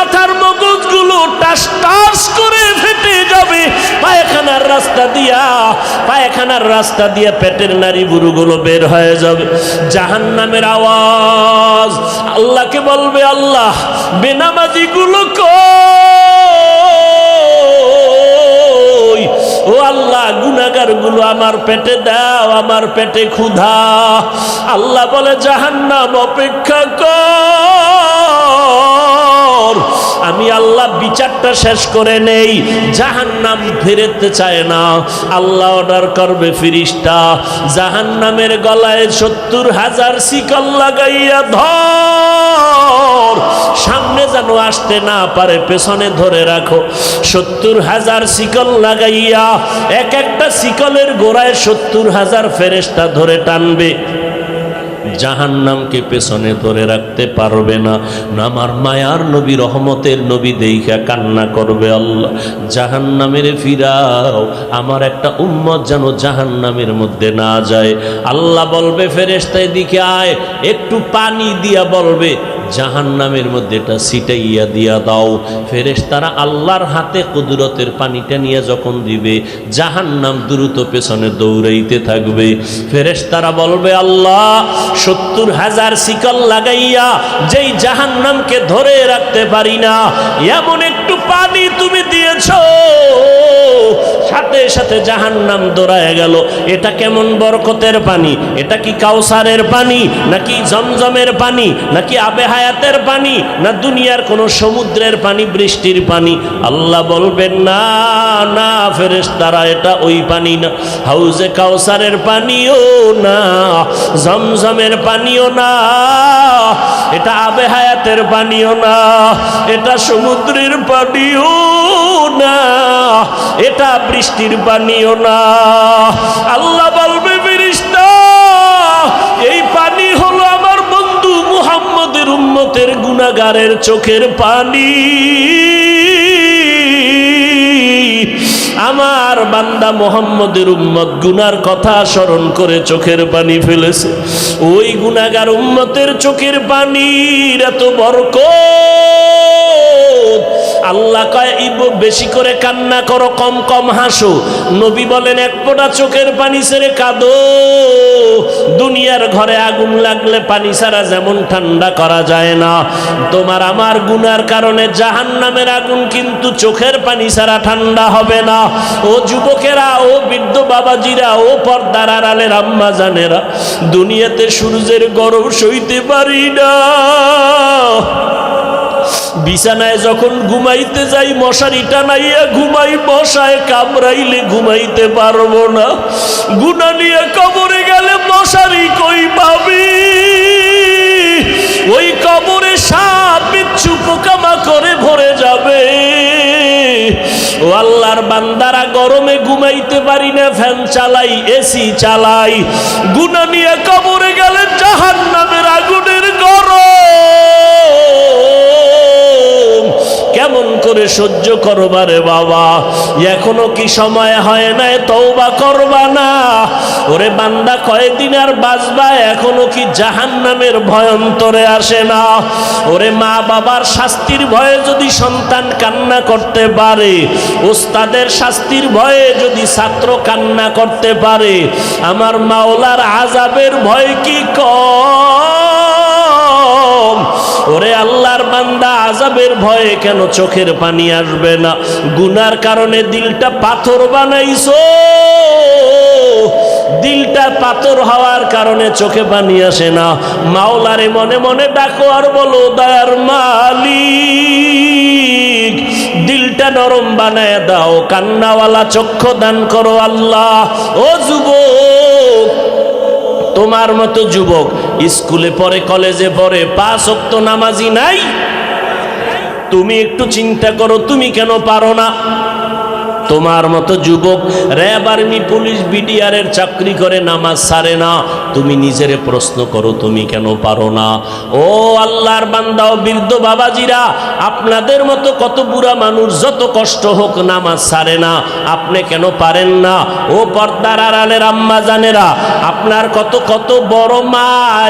মাথার মগজগুলো টাস টাস করে ফেটে যাবে, পায়খানার রাস্তা দিয়া পেটের নাড়ি বুড়ুগুলো বের হয়ে যাবে। জাহান্নামের আওয়াজ আল্লাহকে বলবে, আল্লাহ বেনামাজিগুলো কই? ও আল্লাহ গুনাহগারগুলো আমার পেটে দাও, আমার পেটে ক্ষুধা। আল্লাহ বলে, জাহান্নাম অপেক্ষা কর, আমি আল্লাহ বিচারটা শেষ করে নেই। জাহান্নাম ফিরতে চায় না। আল্লাহ অর্ডার করবে, ফিরিস্তা জাহান্নামের গলায় 70,000 শিকল লাগাইয়া ধর, সামনে যেন আসতে না পারে, পেছনে ধরে রাখো। 70,000 শিকল লাগাইয়া এক একটা শিকলের গোড়ায় 70,000 ফেরেশতা ধরে টানবে। জাহান্নামকে পেছনে ধরে রাখতে পারবে না। আমার মায়ার নবী, রহমতের নবী দেইখা কান্না করবে, আল্লাহ জাহান্নামের ফিরাও, আমার একটা উম্মত যেন জাহান্নামের মধ্যে না যায়। আল্লাহ বলবে, ফেরেশতা এদিকে আয়, একটু পানি দিয়া বলবে জাহান্নামের মধ্যে এটা ছিটাইয়া দিয়া দাও। ফেরেশতারা আল্লাহর হাতে কুদরতের পানিটা নিয়ে যখন দিবে, জাহান্নাম দ্রুত পেছনে দৌড়াইতে থাকবে। ফেরেশতারা বলবে, আল্লাহ 70,000 শিকল লাগাইয়া যেই জাহান্নামকে ধরে রাখতে পারি না, এমন একটু পানি তুমি দিয়েছো, সাথে সাথে জাহান্নাম দৌড়ায় গেল। এটা কেমন বরকতের পানি? এটা কি কাউসারের পানি, নাকি জমজমের পানি, নাকি আবে হায়াতের পানি, না দুনিয়ার কোন সমুদ্রের পানি, বৃষ্টির পানি? আল্লাহ বলবেন, না না ফেরেশতারা, এটা ওই পানি না, হাউজে কাউসারের পানিও না, জমজমের পানিও না, এটা আবে হায়াতের পানিও না, এটা সমুদ্রের পানিও না, এটা বৃষ্টির পানিও না। আল্লাহ বলবে, ফেরেশতা এই পানি হলো আমার বন্ধু মুহাম্মদের উম্মতের গুনাহগারের চোখের পানি। আমার বান্দা মুহাম্মদের উম্মত গুনার কথা স্মরণ করে চোখের পানি ফেলেছে। ওই গুনাহগার উম্মতের চোখের পানির এত বরকত। আল্লাহ কয়, বেশি করে কান্না করো, কম কম হাসো। নবী বলেন, এক ফোঁটা চোখের পানি ছেড়ে কাঁদো। দুনিয়ার ঘরে আগুন লাগলে পানি ছাড়া যেমন ঠান্ডা করা যায় না, তোমার আমার গুনার কারণে জাহান্নামের আগুন কিন্তু চোখের পানি ছাড়া ঠান্ডা হবে না। ও যুবকেরা, ও বৃদ্ধ বাবাজিরা, ও পর্দার আড়ালের আম্মা জানেরা, দুনিয়াতে সূর্যের গরম সইতে পারি না। বিছানায় যখন ঘুমাইতে যাই, মশারি টানাইয়া ঘুমাই, মশায় কামড়াইলে ঘুমাইতে পারবো না। গুনাহ নিয়ে কবরে গেলে মশারি কই পাবি? ওই কবরে সাপ বিচ্ছু পোকামাকড়ে ভরে যাবে। ও আল্লাহর বান্দারা, গরমে ঘুমাইতে পারি না, ফ্যান চালাই, এসি চালাই। গুনাহ নিয়ে কবরে গেলে জাহান্নামের আগুনের গরম কেমন করে সহ্য করবা রে বাবা? এখনো কি সময় হয় নাই তওবা করবা না? ওরে বান্দা, কয়দিন আর বাঁচবা? এখনো কি জাহান্নামের ভয় অন্তরে আসে না? ওরে মা বাবার শাস্তির ভয়ে যদি সন্তান কান্না করতে পারে, ওস্তাদের শাস্তির ভয়ে যদি ছাত্র কান্না করতে পারে, আমার মাওলার আযাবের ভয় কি কম? ওরে আল্লাহর বান্দা, আযাবের ভয়ে কেন চোখের পানি আসবে না? গুনার কারণে দিলটা পাথর বানাইছো, দিলটা পাথর হওয়ার কারণে চোখে পানি আসে না। মাওলারে মনে মনে ডাকো আর বলো, দয়ার মালিক দিলটা নরম বানায় দাও, কান্নাওয়ালা চক্ষু দান করো আল্লাহ। ও যুবক, তোমার মতো যুবক স্কুলে পড়ে, কলেজে পড়ে, 5 ওয়াক্ত নামাজি নাই? তুমি একটু চিন্তা করো, তুমি কেন পারো না? তোমার মতো যুবক র্যাব, আর্মি, পুলিশ, বিডিআরের চাকরি করে নামাজ ছাড়ে না, তুমি নিজেরে প্রশ্ন করো তুমি কেন পারো না? ও আল্লাহর বান্দা ও বৃদ্ধ বাবাজিরা, আপনাদের মতো কত বুড়া মানুষ যত কষ্ট হোক নামাজ ছাড়ে না, আপনি কেন পারেন না? ও পর্দার আড়ালের আম্মা জানেরা, আপনার কত কত বড় মা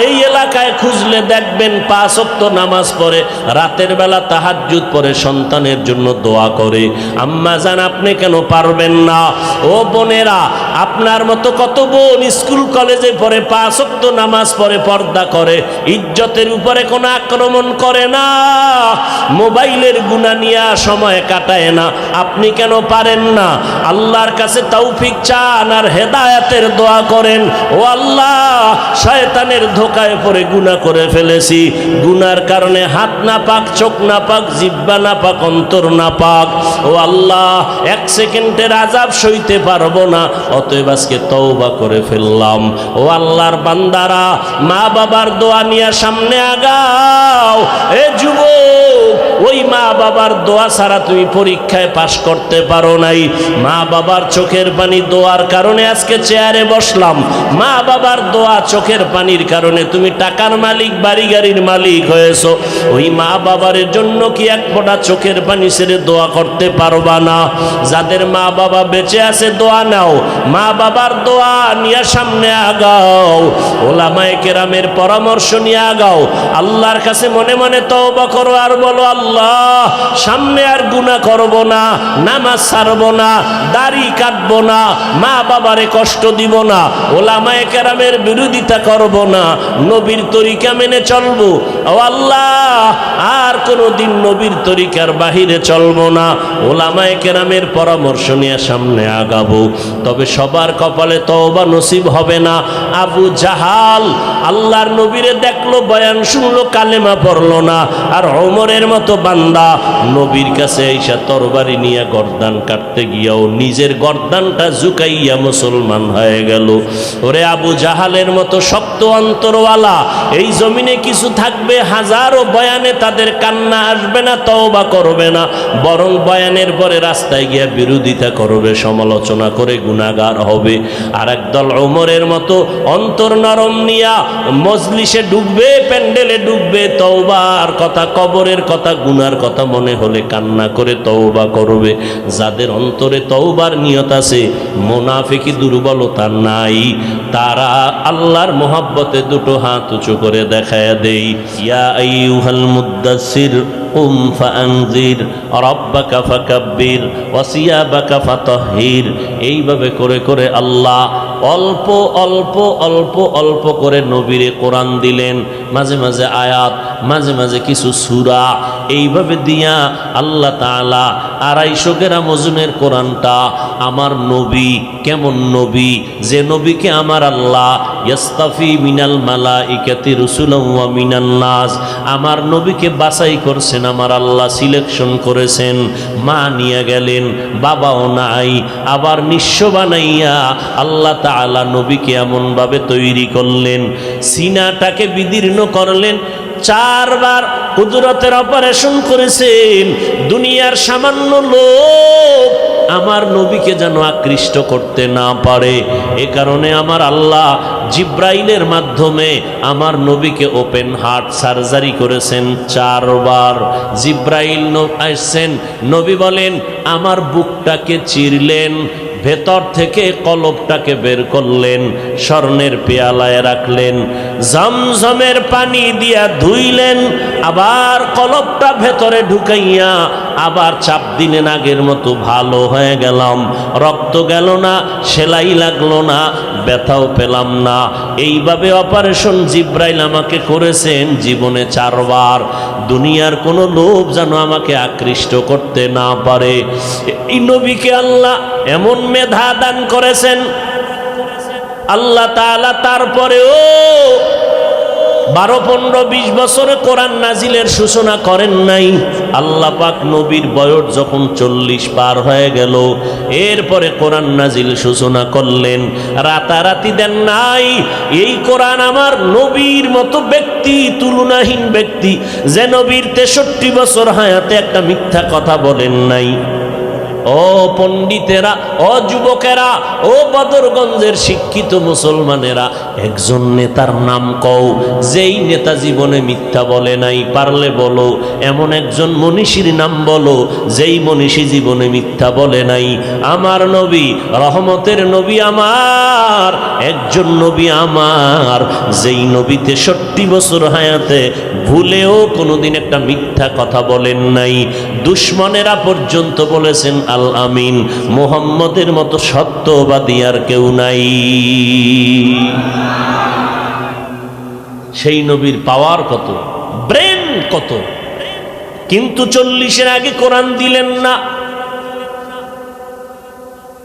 এই এলাকায় খুঁজলে দেখবেন 5 ওয়াক্ত নামাজ পড়ে, রাতের বেলা তাহাজ্জুদ পড়ে, সন্তানের জন্য দোয়া করে। আম্মা জান, আপনি কেন পারবেন না? ও বোনেরা, আপনার মতো কত বোন স্কুল কলেজে পড়ে, 5 ওয়াক্ত নামাজ পড়ে, পর্দা করে, ইজ্জতের উপরে কোনো আক্রমণ করে না, মোবাইলের গুনাহ নিয়ে সময় কাটায় না, আপনি কেন পারেন না? আল্লাহর কাছে তৌফিক চান আর হেদায়েতের দোয়া করেন। ও আল্লাহ, শয়তানের ধোকায় পড়ে গুনাহ করে ফেলেছি, গুনার কারণে হাত না পাক, চোখ না পাক, জিহ্বা না পাক, অন্তর না পাক। ও আল্লাহ, 1 সেকেন্ডের আযাব সইতে পারবো না, অতএব আজকে তওবা করে ফেললাম। ও আল্লাহর বান্দারা, মা বাবার দোয়া নিয়ে সামনে আগাও। এ যুবক, ওই মা বাবার দোয়া ছাড়া তুমি পরীক্ষায় পাশ করতে পারো নাই, মা বাবার চোখের পানি দোয়ার কারণে আজকে চেয়ারে বসলাম, মা বাবার দোয়া চোখের পানির কারণে তুমি টাকার মালিক, বাড়ি গাড়ির মালিক হয়েছো। ওই মা বাবার জন্য কি এক ফোঁটা চোখের পানি ছেড়ে দোয়া করতে পারবা না? যাদের মা বাবা বেঁচে আছে দোয়া নাও, মা বাবার দোয়া নিয়ে সামনে আগাও, ওলামায়ে কেরামের পরামর্শ নিয়ে আগাও, আল্লাহর কাছে মনে মনে তওবা করো আর বলো, আল্লাহ সামনে আর গুনাহ করব না, নামাজ ছাড়বো না, দাড়ি কাটবো না, মা বাবারে কষ্ট দিব না, ওলামায়ে কেরামের বিরোধিতা করব না, নবীর তরিকা মেনে চলবো। ও আল্লাহ, আর কোনোদিন নবীর তরিকার বাহিরে চলবো না, ওলামায়ে কেরামের পরামর্শ নিয়ে সামনে আগাবো। তবে সবার কপালে তওবা নসিব হবে না। আবু জাহাল আল্লাহর নবীরে দেখলো, বয়ান শুনলো, কালেমা পড়লো না, আর ওমরের মতো বান্দা নবীর কাছে এসে তরবারি নিয়ে গর্দান কাটতে গিয়াও নিজের গর্দানটা ঝুঁকাইয়া মুসলমান হয়ে গেল। ওরে আবু জাহালের মতো শক্ত অন্তরওয়ালা এই জমিনে কিছু থাকবে, হাজারো বয়ানে তাদের কান্না আসবে না, তওবা করবে না, বরং বয়ানের পরে রাস্তায় গিয়া বিরোধিতা করবে, সমালোচনা করে গুনাহগার হবে। আর একদল ওমরের মতো অন্তর নরম নিয়া মজলিসে ঢুকবে, প্যান্ডেলে ঢুকবে, তওবার কথা, কবরের কথা, গুনার কথা মনে হলে কান্না করে তওবা করবে। যাদের অন্তরে তওবার নিয়ত আছে, মুনাফিকি দুর্বলতা নাই, তারা আল্লাহর মোহাব্বতে দুটো হাত উঁচু করে দেখায় দেই, ইয়া আইয়ুহাল মুদ্দাসসির কুম ফাআনজির রাব্বাকা ফাকাব্বির ওয়া সিয়াবাকা ফাতাহহির। এইভাবে করে করে আল্লাহ অল্প অল্প অল্প অল্প করে নবীরে কোরআন দিলেন, মাঝে মাঝে আয়াত, মাঝে মাঝে কিছু সূরা, এইভাবে দিয়া আল্লাহ তাআলা 250 গ্রাম ওজনের কোরআনটা আমার নবী, কেমন নবী, যে নবীকে আমার আল্লাহ ইয়াস্তাফি মিনাল মালাইকাতি রুসুলাম ওয়া মিনান নাস, আমার নবীকে বাছাই করছেন আমার আল্লাহ, সিলেকশন করেছেন। মা নিয়ে গেলেন, বাবাও নাই, আবার নিঃস্ব বানাইয়া আল্লাহ তাআলা নবীকে এমনভাবে তৈরি করলেন, সিনাটাকে বিদীর্ণ করলেন, 4 বার কুদরতের অপারেশন করেছেন। দুনিয়ার সামান্য লোক আমার নবীকে যেন আকৃষ্ট করতে না পারে, এ কারণে আমার আল্লাহ জিব্রাইলের মাধ্যমে আমার নবীকে ওপেন হার্ট সার্জারি করেছেন 4 বার। জিব্রাইল আসছেন, নবী বলেন আমার বুকটাকে চিরলেন, ভেতর থেকে কলবটাকে বের করলেন, স্বর্ণের পেয়ালায় রাখলেন, জমজমের পানি দিয়া ধুইলেন, আবার কলবটা ভেতরে ঢুকাইয়া আবার চাপ দিলেন, আগের মতো ভালো হয়ে গেলাম, রক্ত গেল না, সেলাই লাগলো না, ব্যথাও পেলাম না। এইভাবে অপারেশন জিব্রাইল আমাকে করেছেন জীবনে 4 বার। দুনিয়ার কোনো লোভ যেন আমাকে আকৃষ্ট করতে না পারে। এই নবীকে আল্লাহ এমন মেধা দান করেছেন আল্লাহ তাআলা, তারপরেও 12, 15, 20 বছরে কোরআন নাজিলের সূচনা করেন নাই। আল্লাহ পাক নবীর বয়স যখন 40 পার হয়ে গেল, এরপরে কোরআন নাজিল সূচনা করলেন, রাতারাতি দেন নাই। এই কোরআন আমার নবীর মতো ব্যক্তি, তুলনাহীন ব্যক্তি, যে নবীর 63 বছর হায়াতে একটা মিথ্যা কথা বলেন নাই, ও পণ্ডিতেরা, ও যুবকেরা, ও বদরগঞ্জের শিক্ষিত মুসলমানেরা, একজন নেতার নাম কও যেই নেতা জীবনে মিথ্যা বলে নাই, পারলে বলো। এমন একজন মনীষীর নাম বলো যেই মনীষী জীবনে মিথ্যা বলে নাই। আমার নবী, রহমতের নবী আমার, একজন নবী আমার, যেই নবী 63 বছর হায়াতে ভুলেও কোনোদিন একটা মিথ্যা কথা বলেন নাই। দুশ্মনেরা পর্যন্ত বলেছেন আল আমিন, মুহাম্মদের মতো সত্যবাদী আর কেউ নাই। সেই নবীর পাওয়ার কত, ব্রেন কত, কিন্তু 40-এর আগে কোরআন দিলেন না।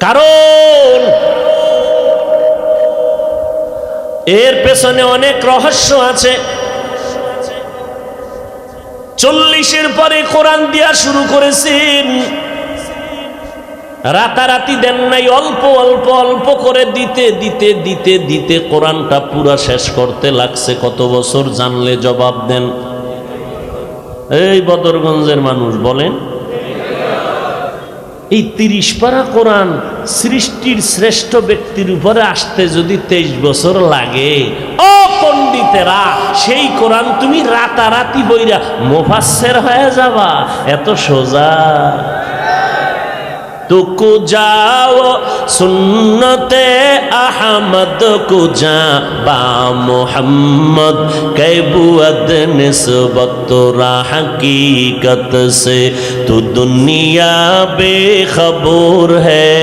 কারণ এর পেছনে অনেক রহস্য আছে। 40-এর পরে কোরআন দেয়া শুরু করেছেন, রাতারাতি দেন নাই, অল্প অল্প অল্প করে দিতে দিতে দিতে দিতে কোরআনটা পুরা শেষ করতে লাগছে কত বছর জানলে জবাব দেন। এই বদরগঞ্জের মানুষ বলেন, এই 30 পারা কোরআন সৃষ্টির শ্রেষ্ঠ ব্যক্তির উপরে আসতে যদি 23 বছর লাগে, ও পণ্ডিতেরা, সেই কোরআন তুমি রাতারাতি বইরা মুফাসসির হয়ে যাবা? এত সোজা? तुको जाओ सुन्नते अहमद को जा बा मोहम्मद कैबुअद निस्बत हकीकत से तू दुनिया बेखबर है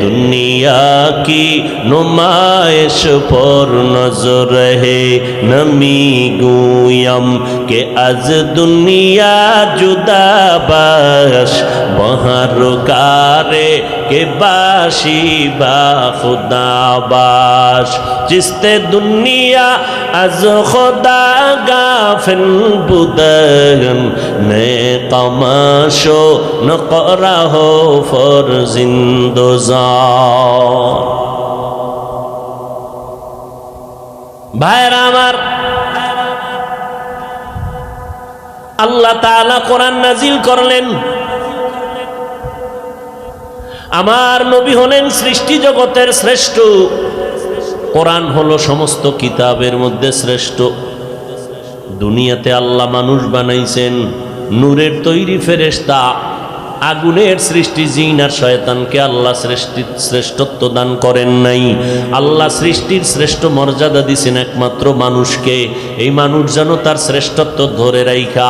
दुनिया की नुमाइश पर नजर है नमी गुयम के अज दुनिया जुदा बाश बहर कारे के बाशी बा खुदा बाश जिसते दुनिया अज खुदा गाफिल बुदन ने कमाशो न करा हो फर जिंदोजा। भाईरा आमार, আল্লাহ তাআলা কোরআন নাজিল করলেন। আমার নবী হলেন সৃষ্টি জগতের শ্রেষ্ঠ, কোরআন হলো সমস্ত কিতাবের মধ্যে শ্রেষ্ঠ। দুনিয়াতে আল্লাহ মানুষ বানাইছেন, নূরের তৈরি ফেরেশতা, আগুনের সৃষ্টি জিন আর শয়তানকে আল্লাহ শ্রেষ্ঠত্ব দান করেন নাই। আল্লাহ সৃষ্টির শ্রেষ্ঠ মর্যাদা দিয়েছেন একমাত্র মানুষকে। এই মানুষ যেন তার শ্রেষ্ঠত্ব ধরে রাইখা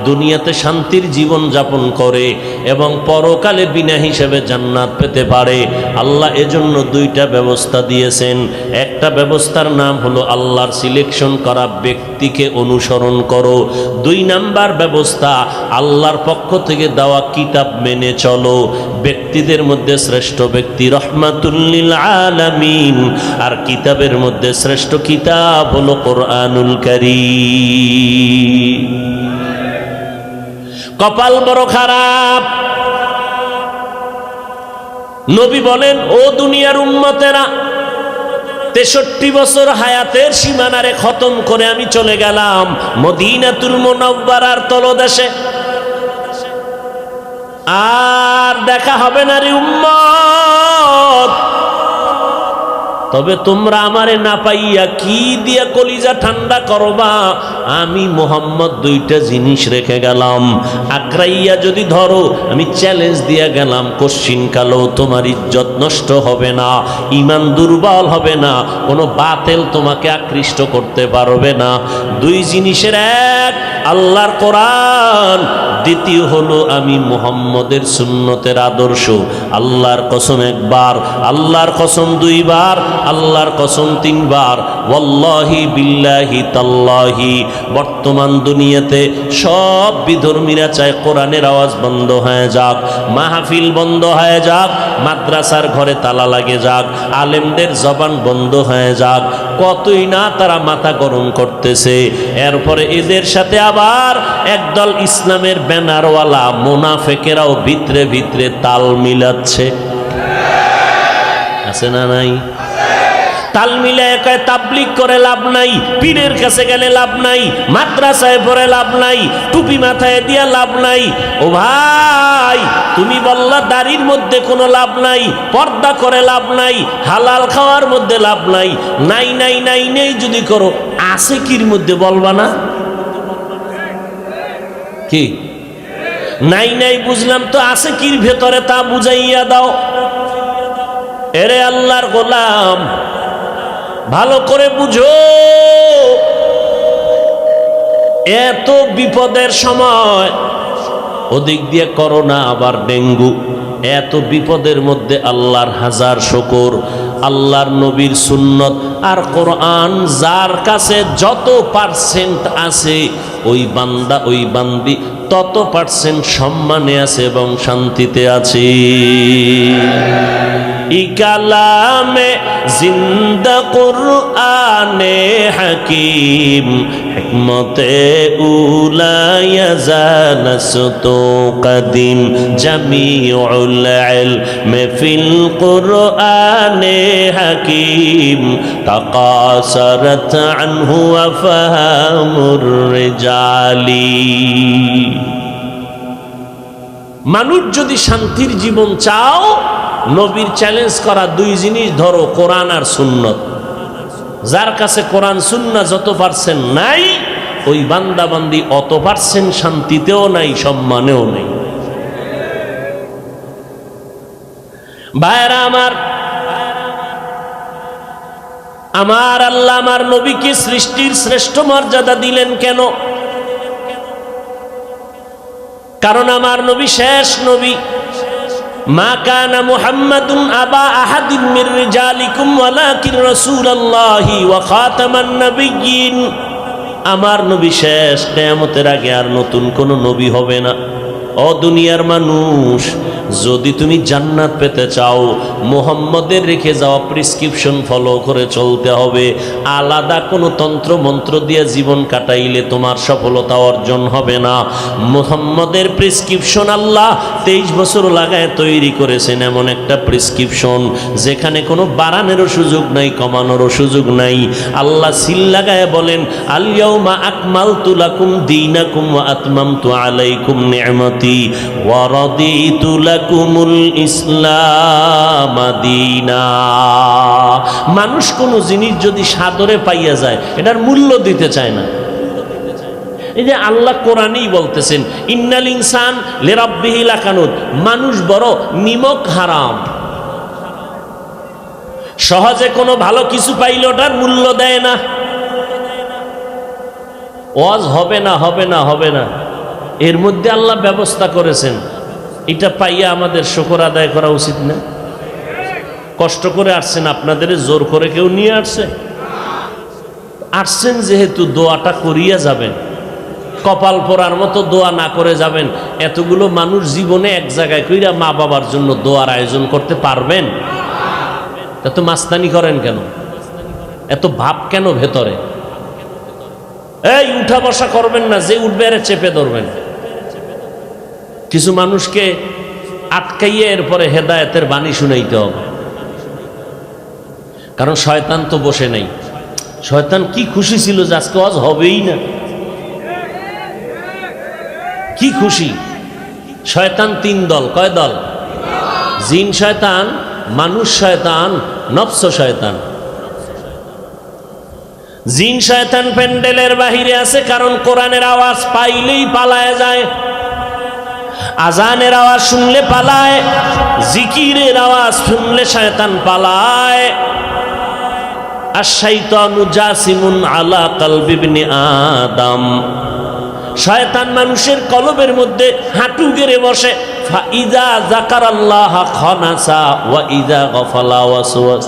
দুনিয়াতে শান্তির জীবন যাপন করে এবং পরকালে বিনা হিসেবে জান্নাত পেতে পারে। আল্লাহ এজন্য দুইটা ব্যবস্থা দিয়েছেন। একটা ব্যবস্থার নাম হলো আল্লাহর সিলেকশন করা ব্যক্তিকে অনুসরণ করো। 2 নাম্বার ব্যবস্থা আল্লাহর পক্ষ থেকে দেওয়া কিতাব মেনে চলো। ব্যক্তিদের মধ্যে শ্রেষ্ঠ ব্যক্তি রহমাতুল লিল আলামিন, আর কিতাবের মধ্যে শ্রেষ্ঠ কিতাব হলো কোরআনুল কারীম। কপাল বড় খারাপ। নবী বলেন, ও দুনিয়ার উম্মতেরা, 63 বছর হায়াতের সীমানারে খতম করে আমি চলে গেলাম মদিনাতুল মুনাওয়ারার তলদেশে, আর দেখা হবে না রে উম্মত। তবে তোমরা আমারে না পাইয়া কি দিয়া কলিজা ঠান্ডা করবা? আমি মুহাম্মদ 2টা জিনিস রেখে গেলাম, আকরাইয়া যদি ধরো, আমি চ্যালেঞ্জ দিয়া গেলাম, কোশ্চিন কালো তোমার ইজ্জত নষ্ট হবে না, ঈমান দুর্বল হবে না, কোনো বাতিল তোমাকে আকৃষ্ট করতে পারবে না। 2 জিনিসের এক আল্লাহর কোরআন, দ্বিতীয় হলো আমি মুহাম্মদের সুন্নতের আদর্শ। আল্লাহর কসম একবার, আল্লাহর কসম 2 বার, আল্লাহর কসম 3 বার। ওয়াল্লাহি বিল্লাহি তাল্লাহি, বর্তমান দুনিয়াতে সব বিধর্মীরা চায় কোরআনের আওয়াজ বন্ধ হয়ে যাক, মাহফিল বন্ধ হয়ে যাক, মাদ্রাসার ঘরে তালা লাগে যাক, আলেমদের জবান বন্ধ হয়ে যাক, কতই না তারা মাথা গরম করতেছে। এরপরে এদের সাথে আবার একদল ইসলামের ব্যানারওয়ালা মুনাফিকেরাও ভিতরে ভিতরে তাল মিলাচ্ছে। আছে না নাই? তাল মিলায় কয় তাবলিগ করে লাভ নাই, পীরের কাছে গেলে লাভ নাই, মাদ্রাসায় পড়ে লাভ নাই, টুপি মাথায় দিয়া লাভ নাই। ও ভাই, তুমি বললা দাড়ির মধ্যে কোনো লাভ নাই, পর্দা করে লাভ নাই, হালাল খাওয়ার মধ্যে লাভ নাই। নাই নাই নাই নেই যদি করো, আছে কির মধ্যে বলবা না? কি নাই নাই বুঝলাম তো, আছে কির ভেতরে তা বুঝাইয়া দাও। এরে আল্লাহর গোলাম, ভালো করে বুঝো, এত বিপদের সময়, ওদিক দিয়ে করোনা আবার ডেঙ্গু, এত বিপদের মধ্যে আল্লাহর হাজার শুকর, আল্লাহর নবীর সুন্নত আর কোরআন যার কাছে যত পার্সেন্ট আছে, ওই বান্দা ওই বান্দি তত পার্সেন্ট সম্মানে আছে এবং শান্তিতে আছে। ইকালামে জিন্দা কুরআনে হাকিম, হিকমতে উলায়া জানাসতু কদিম, জামিউল ইলমি ফিল কুরআনে হাকিম, তাকাসারাত আনহু আফহামুর রিজালি। মানুষ যদি শান্তির জীবন চাও, নবীর চ্যালেঞ্জ করা দুই জিনিস ধরো, কোরআন আর সুন্নত। যার কাছে কোরআন সুন্নাহ যত পার্সেন্ট নাই, ওই বান্দা বান্দি অত পার্সেন্ট শান্তিতেও নাই, সম্মানেও নেই। ভাইরা আমার, আমার আল্লাহ আমার নবীকে সৃষ্টির শ্রেষ্ঠ মর্যাদা দিলেন কেন? কারণ আমার নবী শেষ নবী। মা কানা মুহাম্মাদুন আবা আহাদিন মির রিজালিকুম ওয়ালাকিন রাসূলুল্লাহি ওয়া খাতামান নাবিয়্যিন। আমার নবী শেষ, কিয়ামতের আগে আর নতুন কোন নবী হবে না। ও দুনিয়ার মানুষ, যদি তুমি জান্নাত পেতে চাও, মুহাম্মদের রেখে যাওয়া প্রেসক্রিপশন ফলো করে চলতে হবে। আলাদা কোনো তন্ত্র মন্ত্র দিয়ে জীবন কাটাইলে তোমার সফলতা অর্জন হবে না। মুহাম্মদের প্রেসক্রিপশন আল্লাহ 23 বছর লাগায় তৈরি করেছেন, এমন একটা প্রেসক্রিপশন যেখানে কোনো বাড়ানোরও সুযোগ নাই, কমানোরও সুযোগ নাই। আল্লাহ সিল লাগায় বলেন, আল ইয়াউমা আকমালতু লাকুম দীনাকুম ওয়া আতমামতু আলাইকুম নি'মাতি ওয়া রাদিতু লাকুমুল ইসলাম দীনা। মানুষ কোন জিনিস যদি সাদরে পাইয়া যায়, এটার মূল্য দিতে চায় না। এই যে আল্লাহ কোরআনেই বলতেছেন, ইন্নাল ইনসান লিরাব্বিহি লাকানুত, মানুষ বড় নিমক হারাম। সহজে কোনো ভালো কিছু পাইলে ওটার মূল্য দেয় না। ওয়াজ হবে না হবে না হবে না, এর মধ্যে আল্লাহ ব্যবস্থা করেছেন। এটা পাইয়া আমাদের শুকর আদায় করা উচিত না? কষ্ট করে আসছেন, আপনাদের জোর করে কেউ নিয়ে আসছে? আসছেন যেহেতু দোয়াটা করিয়া যাবেন। কপাল পোড়ার মতো দোয়া না করে যাবেন। এতগুলো মানুষ জীবনে এক জায়গায় কইরা মা বাবার জন্য দোয়ার আয়োজন করতে পারবেন? এত মাস্তানি করেন কেন? এত ভাব কেন ভেতরে? এই উঠা বসা করবেন না, যে উঠবে আরে চেপে ধরবেন। কিছু মানুষকে আটকাইয়ে এরপরে হেদায়েতের বাণী শুনাইতে হবে। কারণ শয়তান তো বসে নেই। শয়তান কি খুশি ছিল যে আজকে ওয়াজ হবেই না, কি খুশি। শয়তান 3 দল। কয় দল? জিন শয়তান, মানুষ শয়তান, নফস শয়তান। জিন শয়তান প্যান্ডেলের বাহিরে আছে, কারণ কোরআনের আওয়াজ পাইলেই পালায় যায়, আজানের আওয়াজ শুনলে পালায়, জিকিরের আওয়াজ শুনলে শয়তান পালায়। আশ-শাইতানু জাসিমুন আলা কলবি ইবনে আদম। শয়তান মানুষের কলবের মধ্যে হাঁটু গেড়ে বসে। ফাইযা যাকারাল্লাহ খানাসা ওয়া ইযা গাফালা ওয়াসওয়াস।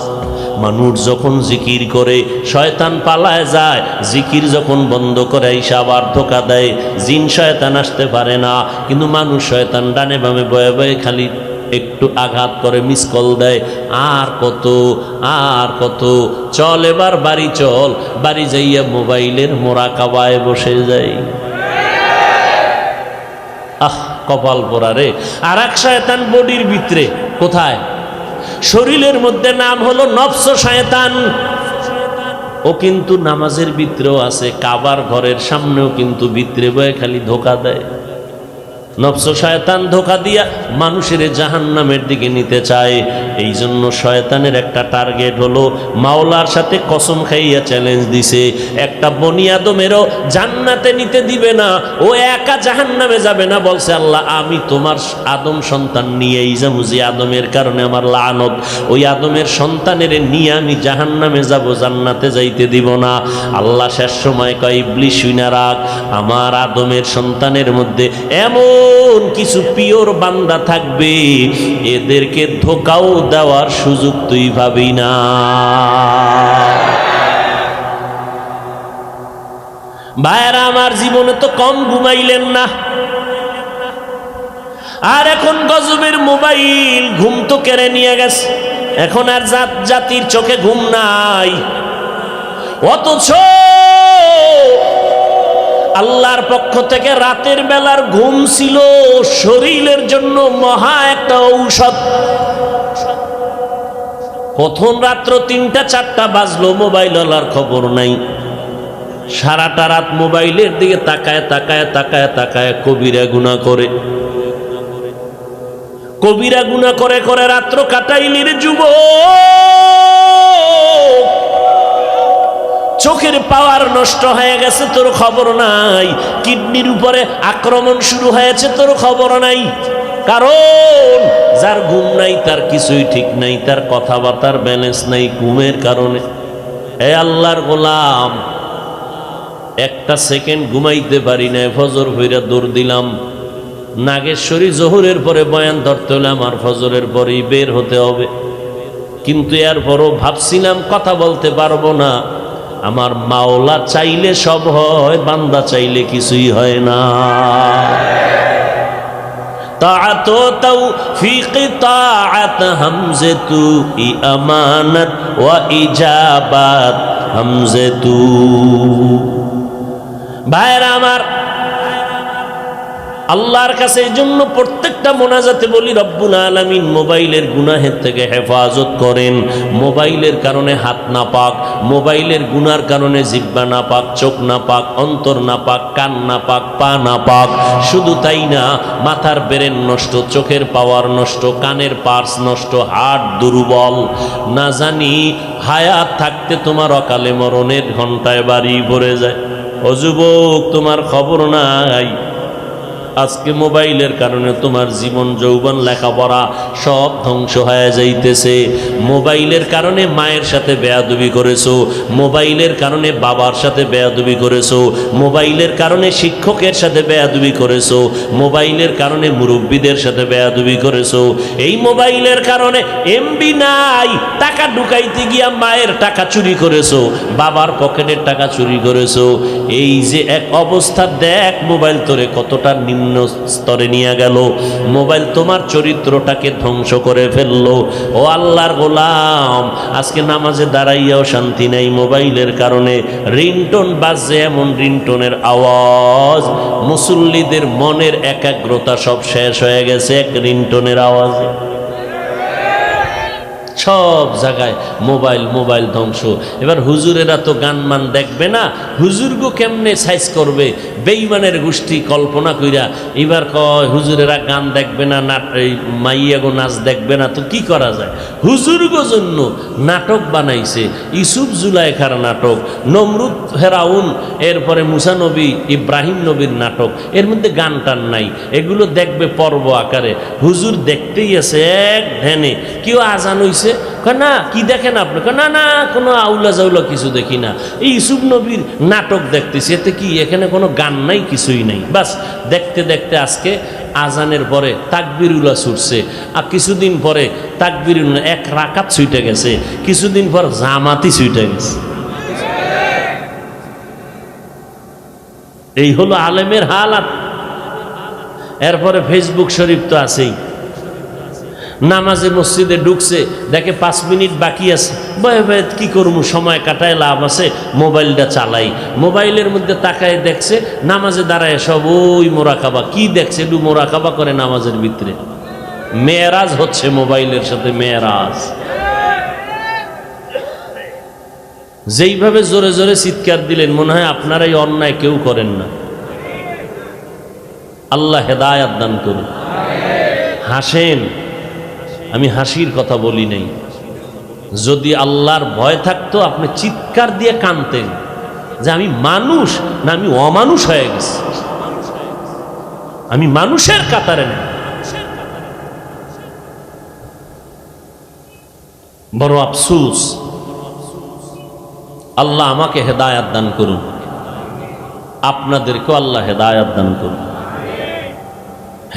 মানুষ যখন জিকির করে শয়তান পালায় যায়, জিকির যখন বন্ধ করে আইসা আবার ধোকা দেয়। জিন শয়তান আসতে পারে না, কিন্তু মানুষ শয়তান ডানে বামে বয়ে বয়ে খালি একটু আঘাত করে, মিস কল দেয়। আর কত আর কত, চল এবার বাড়ি চল। বাড়ি যাইয়া মোবাইলের মোরাকাবায় বসে যাই। আহ, কপাল পোড়া রে। আর এক শয়তান বডির ভিতরে, কোথায়? শরীরের মধ্যে, নাম হলো নফস শয়তান। ও কিন্তু নামাজের ভিতরেও আছে, কাবার ঘরের সামনেও কিন্তু ভিতরে বয়ে খালি ধোকা দেয়। নফস শয়তান ধোকা দিয়া মানুষের জাহান্নামের দিকে নিতে চায়। এই জন্য শয়তানের একটা টার্গেট হলো, মাওলার সাথে কসম খাইয়া চ্যালেঞ্জ দিছে, একটা বনি আদমেরও জান্নাতে নিতে দিবে না, ও একা জাহান্নামে যাবে না। বলছে আল্লাহ, আমি তোমার আদম সন্তান নিয়েই যাবো, যে আদমের কারণে আমার লানত, ওই আদমের সন্তানের নিয়ে আমি জাহান্নামে যাব, জান্নাতে যাইতে দিব না। আল্লাহ শেষ সময় কয়, ইবলিস শুইনা রাখ, আমার আদমের সন্তানের মধ্যে এমন কিছু পিওর বান্দা থাকবে, এদেরকে ধোকাও দেওয়ার সুযোগ তুই ভাবি না। ভাইরা আমার, জীবনে তো কম ঘুমাইলেন না, আর এখন গজবের মোবাইল ঘুম তো কেড়ে নিয়ে গেছে। এখন আর জাতির চোখে ঘুম নাই, অথচ আল্লাহর পক্ষ থেকে রাতের বেলার ঘুম ছিল শরীরের জন্য মহা একটা ঔষধ। প্রথম রাত্র 3টা-4টা বাজলো, মোবাইল ওলার খবর নাই। সারাটা রাত মোবাইলের দিকে তাকায় তাকায় তাকায় তাকায় কবিরা গুনাহ করে, কবিরা গুনাহ করে করে রাত্র কাটাইলির যুবক। চোখের পাওয়ার নষ্ট হয়ে গেছে, তোর খবর নাই। কিডনির উপরে আক্রমণ শুরু হয়েছে, তোর খবর নাই। কারণ যার ঘুম নাই তার কিছুই ঠিক নাই, তার কথাবার্তার ব্যালেন্স নাই ঘুমের কারণে। হে আল্লাহর গোলাম, একটা সেকেন্ড ঘুমাইতে পারি না, ফজর হইরা দৌড় দিলাম। নাগেশ্বরী জোহরের পরে বয়ান ধরতে হলে আমার ফজরের পরেই বের হতে হবে, কিন্তু এরপরও ভাবছিলাম কথা বলতে পারবো না। আমার মাওলা চাইলে সব হয়, বান্দা চাইলে কিছুই হয় না। তাআত তাওফীক তাআত হামজাতু ই আমানাত ওয়া ইজাবাত হামজাতু। ভাইরা আমার, আল্লাহর কাছে এই জন্য প্রত্যেকটা মোনাজাতে বলি, রব্বুল আলামিন মোবাইলের গুনাহের থেকে হেফাজত করেন। মোবাইলের কারণে হাত না পাক, মোবাইলের গুনার কারণে জিহ্বা না পাক, চোখ না পাক, অন্তর না পাক, কান না পাক, পা না পাক। শুধু তাই না, মাথার ব্রেন নষ্ট, চোখের পাওয়ার নষ্ট, কানের পার্স নষ্ট, হার্ট দুর্বল। না জানি হায়াত থাকতে তোমার অকালে মরণের ঘন্টায় বাড়ি পড়ে যায়। ও যুবক, তোমার খবর নাই, আজকে মোবাইলের কারণে তোমার জীবন যৌবন লেখাপড়া সব ধ্বংস হয়ে যাইতেছে। মোবাইলের কারণে মায়ের সাথে বেয়াদবি করেছো, মোবাইলের কারণে বাবার সাথে বেয়াদবি করেছো, মোবাইলের কারণে শিক্ষকের সাথে বেয়াদবি করেছো, মোবাইলের কারণে মুরব্বীদের সাথে বেয়াদবি করেছো। এই মোবাইলের কারণে এমবি নাই, টাকা ঢুকাইতে গিয়া মায়ের টাকা চুরি করেছো, বাবার পকেটের টাকা চুরি করেছো। এই যে এক অবস্থা, দেখ মোবাইল তোরে কতটা নিম্ন স্তরে নিয়ে গেল। মোবাইল তোমার চরিত্রটাকে ধ্বংস করে ফেললো। ও আল্লাহর গোলাম, আজকে নামাজে দাঁড়াইয়াও শান্তি নাই মোবাইলের কারণে। রিংটোন বাজছে, এমন রিংটোনের আওয়াজ, মুসল্লিদের মনের একাগ্রতা সব শেষ হয়ে গেছে এক রিংটোনের আওয়াজে। সব জায়গায় মোবাইল, মোবাইল ধ্বংস। এবার হুজুরেরা তো গান মান দেখবে না, হুজুরগো কেমনে সাইজ করবে? বেঈমানের গোষ্ঠী কল্পনা কইরা এবার কয় হুজুরেরা গান দেখবে না, মাইয়াগো নাচ দেখবে না, তো কি করা যায়? হুজুরগো জন্য নাটক বানাইছে, ইউসুফ জুলাইখার নাটক, নমরুদ ফেরাউন, এরপরে মুসা নবী, ইব্রাহিম নবীর নাটক। এর মধ্যে গান টান নাই, এগুলো দেখবে পর্ব আকারে। হুজুর দেখতেই আছে এক ধ্যানে। কেউ আজান হইছে, না কি দেখেন আপনি? না না, কোনো আউলা জাউলা কিছু দেখি না, এই ইউসুফ নবীর নাটক দেখতেছি। এতে কি, এখানে কোনো গান নাই, কিছুই নাই। বাস দেখতে দেখতে আজকে আজানের পরে তাকবিরুল্লাহ ছুটছে, আর কিছুদিন পরে তাকবিরুল্লাহ এক রাকাত ছুটে গেছে, কিছুদিন পর জামাতি ছুটে গেছে। এই হলো আলেমের হালাত। এরপরে ফেসবুক শরীফ তো আছেই। নামাজে মসজিদে ঢুকছে, দেখে 5 মিনিট বাকি আছে, ভয়ে ভয়ে কি করবো, সময় কাটায় লাভ আছে, মোবাইলটা চালাই। মোবাইলের মধ্যে তাকায় দেখছে নামাজে দাঁড়ায় সব ওই মোরাকাবা। কি দেখছে? একটু মোরাকাবা করে নামাজের ভিতরে। মেয়েরাজ হচ্ছে মোবাইলের সাথে, মেয়েরাজ। যেইভাবে জোরে জোরে চিৎকার দিলেন মনে হয় আপনারা এই অন্যায় কেউ করেন না। আল্লাহ হেদায়াত দান করুন। হাসেন, আমি হাসির কথা বলি নাই। যদি আল্লাহর ভয় থাকতো আপনি চিৎকার দিয়ে কাঁদতেন যে আমি মানুষ না আমি অমানুষ হয়ে গেছি, আমি মানুষের কাতারে না। বড় আফসোস। আল্লাহ আমাকে হেদায়াত দান করুন, আপনাদেরকেও আল্লাহ হেদায়াত দান করুন।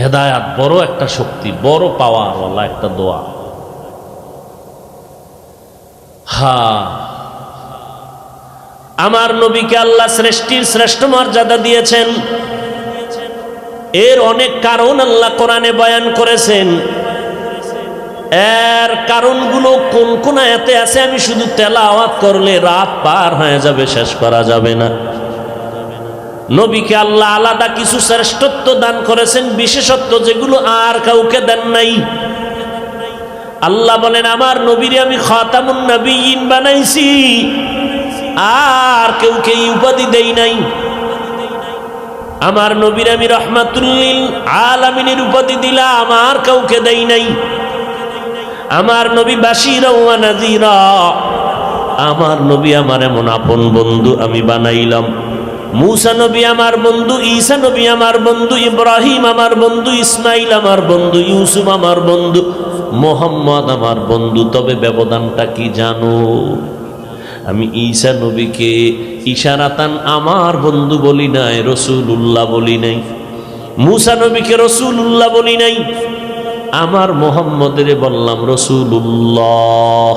হেদায়াত বড় একটা শক্তি, বড় পাওয়ার আল্লাহ একটা দোয়া। আমার নবীকে আল্লাহ সৃষ্টির শ্রেষ্ঠ মর্যাদা দিয়েছেন। এর অনেক কারণ আল্লাহ কোরআনে বয়ান করেছেন। এর কারণগুলো কোন কোন আয়াতে আছে আমি শুধু তেলাওয়াত করলে রাত পার হয়ে যাবে, শেষ করা যাবে না। নবীকে আল্লাহ আলাদা কিছু শ্রেষ্ঠত্ব দান করেছেন, বিশেষত্ব যেগুলো আর কাউকে দেন নাই। আল্লাহ বলেন আমার নবীরে আমি খাতামুন নবিয়্যিন বানাইছি, আর কেউকে এই উপাধি দেই নাই। আমার নবীরে আমি রাহমাতুল লিল আলামিনের উপাধি দিলাম, আর কাউকে দেই নাই। আমার নবী বাশীরা ওয়া নাযীরা, আমার নবী আমার এমন আপন বন্ধু আমি বানাইলাম। মুসা নবী আমার বন্ধু, ঈসা নবী আমার বন্ধু, ইব্রাহিম আমার বন্ধু, ইসমাইল আমার বন্ধু, ইউসুফ আমার বন্ধু, মোহাম্মদ আমার বন্ধু। তবে ব্যবধানটা কি জানো? আমি ঈসা নবীকে ইশারাতান আমার বন্ধু বলি নাই, রাসূলুল্লাহ বলি নাই। মুসা নবীকে রাসূলুল্লাহ বলি নাই। আমার মোহাম্মদের বললাম রাসূলুল্লাহ,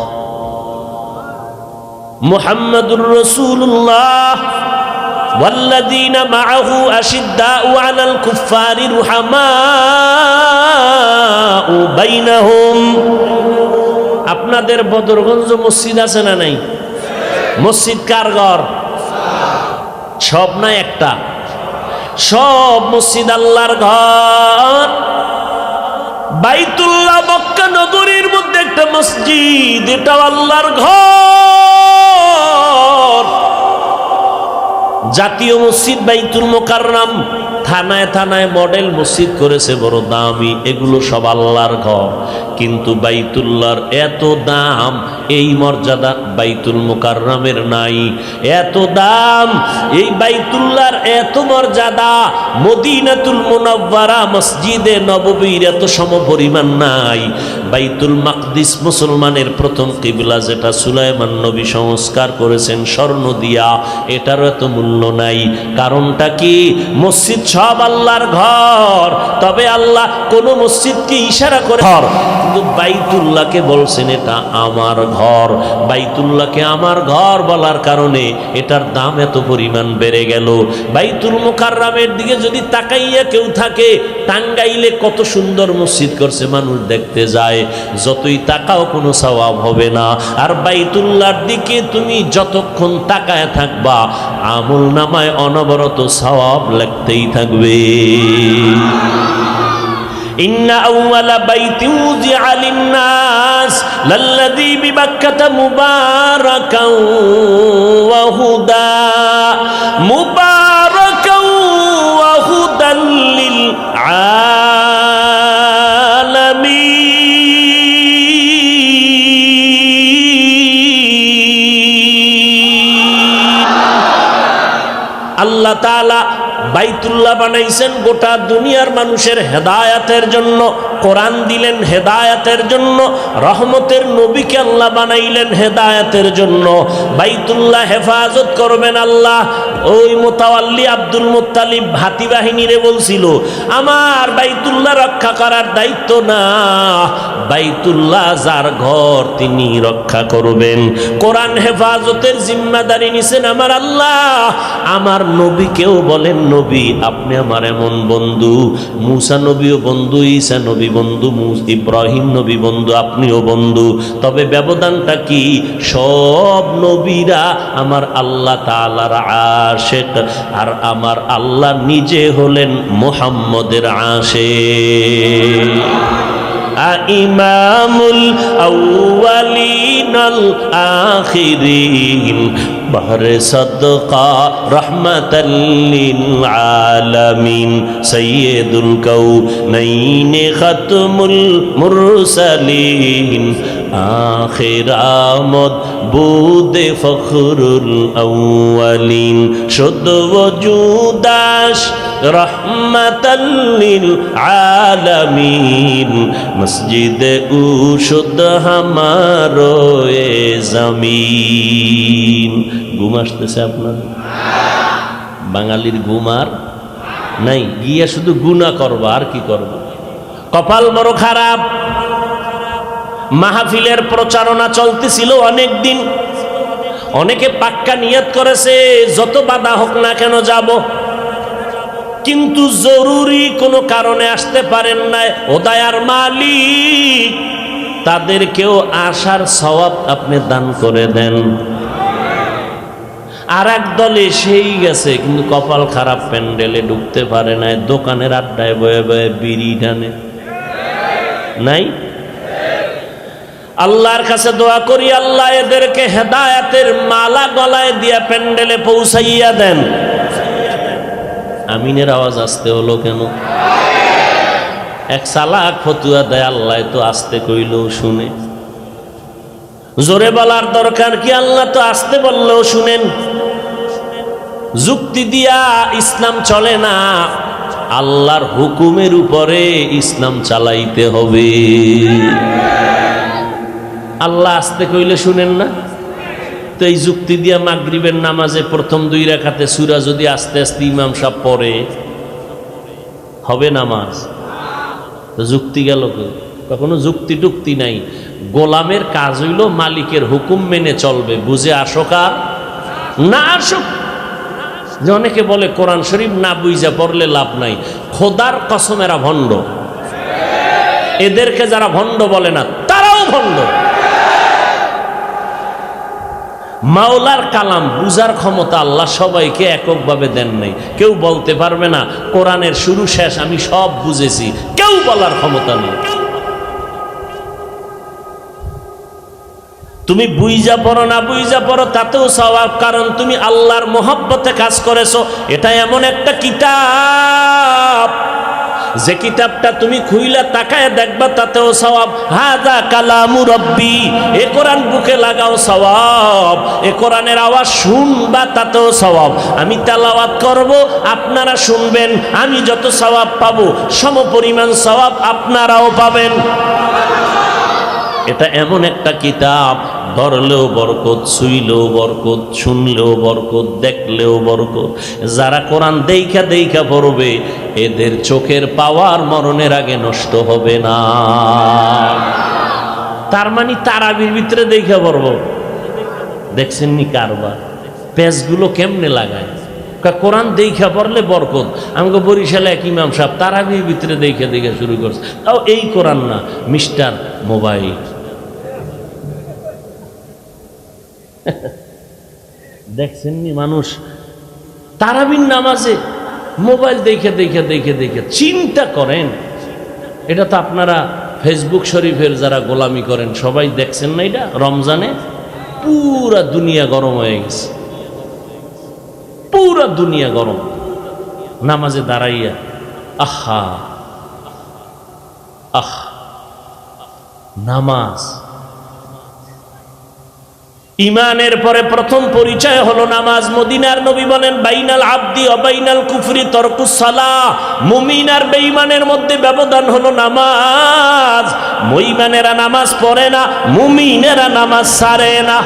মুহাম্মাদুর রাসূলুল্লাহ। ওয়াল্লাযীনা মাআহু আশিদ্দাউ আলাল কুফফারি রুহামাউ বাইনাহুম। আপনাদের বদরগঞ্জ মসজিদ আছে না নাই? মসজিদ কার ঘর? সব না একটা? সব মসজিদ আল্লাহর ঘর। বাইতুল্লাহ মক্কা নগরীর মধ্যে একটা মসজিদ, এটাও আল্লাহর ঘর। জাতীয় মসজিদ বাইতুল মুকাররম, থানায় থানায় মডেল মসজিদ করেছে বড় দামি, এগুলো সব আল্লাহর ঘর। কিন্তু বাইতুল্লাহর এত দাম, এই মর্যাদা বাইতুল মুকাররমের নাই। এত দাম এই বাইতুল্লাহর, এত মর্যাদা মদিনাতুল মুনাওয়ারা মসজিদে নববীর এত সমপরিমাণ নাই। বাইতুল মাকদিস মুসলমানের প্রথম কিবলা, যেটা সুলাইমান নবী সংস্কার করেছেন স্বর্ণ দিয়া, এটারও এত মূল্য নাই। কারণটা কি? মসজিদ সব আল্লাহর ঘর, তবে আল্লাহ কোন মসজিদকে ইশারা করে ঘর, কিন্তু বাইতুল্লাহকে বলছেন এটা আমার ঘর। বাইতুল্লাহকে আমার ঘর বলার কারণে এটার দাম এত পরিমাণ বেড়ে গেল। বাইতুল মুকাররমের দিকে যদি তাকাইয়া কেউ থাকে, টাঙ্গাইলে কত সুন্দর মসজিদ করছে, মানুষ দেখতে যায়, যতই তাকাও কোনো সওয়াব হবে না। আর বাইতুল্লাহর দিকে তুমি যতক্ষণ তাকায় থাকবা, আমল নামায় অনবরত সওয়াব লাগতেই থাকবে। ইন্না আউওয়ালা বাইতিন উযিআ লিন-নাস লাল্লাযী বিবাক্কাতা মুবারাকাও ওয়া হুদা, মুবারাকাও ওয়া হুদাল লিল আলামিন। আল্লাহ তাআলা বাইতুল্লাহ বানাইছেন গোটা দুনিয়ার মানুষের হেদায়াতের জন্য। কোরআন দিলেন হেদায়াতের জন্য, রহমতের নবীকে আল্লাহ বানাইলেন হেদায়াতের জন্য। বাইতুল্লাহ হেফাজত করবেন আল্লাহ। ওই মুতাওয়াল্লি আব্দুল মুত্তালিব হাতি বাহিনীরে বলছিল, আমার বাইতুল্লাহ রক্ষা করার দায়িত্ব না, বাইতুল্লাহ যার ঘর তিনি রক্ষা করবেন। কোরআন হেফাজতের জিম্মাদারি নিছেন আমার আল্লাহ। আমার নবীকেও বলেন, নবী আপনি আমার এমন বন্ধু, মুসা নবীও বন্ধু, ঈসা নবী বন্ধু, ইব্রাহিম নবী বন্ধু, আপনিও বন্ধু। তবে ব্যবধানটা কি? সব নবীরা আমার আল্লাহ তাআলার আশিক, আর আমার আল্লাহ নিজে হলেন মুহাম্মদের আশিক। ইমামুল আউয়ালিন মিনাল আখিরিন বাহরে সদকা রহমাতাল লিল আলামিন সাইয়্যিদুল কাউনাইন খাতমুল মুরসালিন আখির আমদ বুদে ফখরুল আউয়ালিন শুদ্ধ ওজুদাস রহমাতাল লিল আলামিন মসজিদে উশুদ হামারো এ জমিন। ঘুম আসতেছে আপনার? বাঙালির ঘুম আর নাই, গিয়া শুধু গুনাহ করবা আর কি করবা। কপাল বড় খারাপ। মাহফিলের প্রচারণা চলতেছিল অনেক দিন, অনেকে পাক্কা নিয়ত করেছে যত বাধা হোক না কেন যাব, কিন্তু জরুরি কোনো কারণে আসতে পারেন না। ও দয়ার মালিক, তাদেরকেও আসার সওয়াব আপনি দান করে দেন। আর এক দলে সেই গেছে, কিন্তু কপাল খারাপ, প্যান্ডেলে ঢুকতে পারে না, দোকানের আড্ডায় বয়ে বয়ে বিড়ি টানে। নাই? আল্লাহর কাছে দোয়া করি, আল্লাহ এদেরকে হেদায়েতের মালা গলায় দিয়া প্যান্ডেলে পৌঁছাইয়া দেন। আমিনের আওয়াজ আসতে হলো কেন? এক সালাক ফতুয়া দেয়, আল্লাহ তো আসতে কইলেও শুনে। জোরে বলার দরকার কি? আল্লাহ তো আসতে বললেও শুনেন। যুক্তি দিয়া ইসলাম চলে না, আল্লাহর হুকুমের উপরে ইসলাম চালাইতে হবে। আল্লাহ আসতে কইলে শুনেন না, তো এই যুক্তি দিয়া মাগরিবের নামাজে প্রথম 2 রাকাতে সূরা যদি আস্তে আস্তে ইমাম সাহেব পড়ে, হবে নামাজ? তো যুক্তি গেল কই? কখনো যুক্তি টুক্তি নাই। গোলামের কাজ হইল মালিকের হুকুম মেনে চলবে, বুঝে আসুক আর না আসুক। যে অনেকে বলে কোরআন শরীফ না বুঝা পড়লে লাভ নাই, খোদার কসম এরা ভণ্ড। এদেরকে যারা ভণ্ড বলে না তারাও ভণ্ড। মাওলার কালাম বুঝার ক্ষমতা আল্লাহ সবাইকে এককভাবে দেন নাই। কেউ বলতে পারবে না কোরআনের শুরু শেষ আমি সব বুঝেছি, কেউ বলার ক্ষমতা নেই। তুমি বুইজা পড়ো না বুইজা পড়ো তাতেও সওয়াব, কারণ তুমি আল্লাহর মহব্বতে কাজ করেছো। এটা এমন একটা কিতাব, যে কিতাবটা তুমি খুইলা তাকায় দেখবা তাতেও সওয়াব। হাযা কালামু রব্বি, এ কোরআন বুকে লাগাও সওয়াব। এ কোরআনের আওয়াজ শুনবা তাতেও সওয়াব। আমি তেলাওয়াত করব, আপনারা শুনবেন, আমি যত সওয়াব পাবো সমপরিমাণ সওয়াব আপনারাও পাবেন। এটা এমন একটা কিতাব, ধরলেও বরকত, ছুইলেও বরকত, শুনলেও বরকত, দেখলেও বরকত। যারা কোরআন দেইখা দেইখা পড়বে এদের চোখের পাওয়ার মরণের আগে নষ্ট হবে না। তার মানে তারাবির ভিতরে দেইখা পড়ব। দেখছেন নি কারবার? পেজগুলো কেমনে লাগায়, কোরআন দেইখা পড়লে বরকত। আমাকে বরিশালে এক ইমাম সাহেব তারাবির ভিতরে দেইখা দেইখা শুরু করছে, তাও এই কোরআন না, মিস্টার মোবাইল। দেখছেন নি মানুষ তারাবির নামাজে মোবাইল দেখে দেখে দেখে দেখে। চিন্তা করেন, এটা তো আপনারা ফেসবুক শরীফের যারা গোলামি করেন সবাই দেখছেন না? এটা রমজানে পুরা দুনিয়া গরম হয়ে গেছে, পুরা দুনিয়া গরম। নামাজে দাঁড়াইয়া আহা আহ, নামাজ ইমানের পরে প্রথম পরিচয় হলো নামাজ। মদিনার নবী বলেন বাইনাল আবদি ওয়া বাইনাল কুফরি তারকুস সালাহ। মুমিন আর বেঈমানের মধ্যে ব্যবধান হলো নামাজ। মুমিনেরা নামাজ পড়ে না, মুমিনেরা নামাজ ছাড়ে না।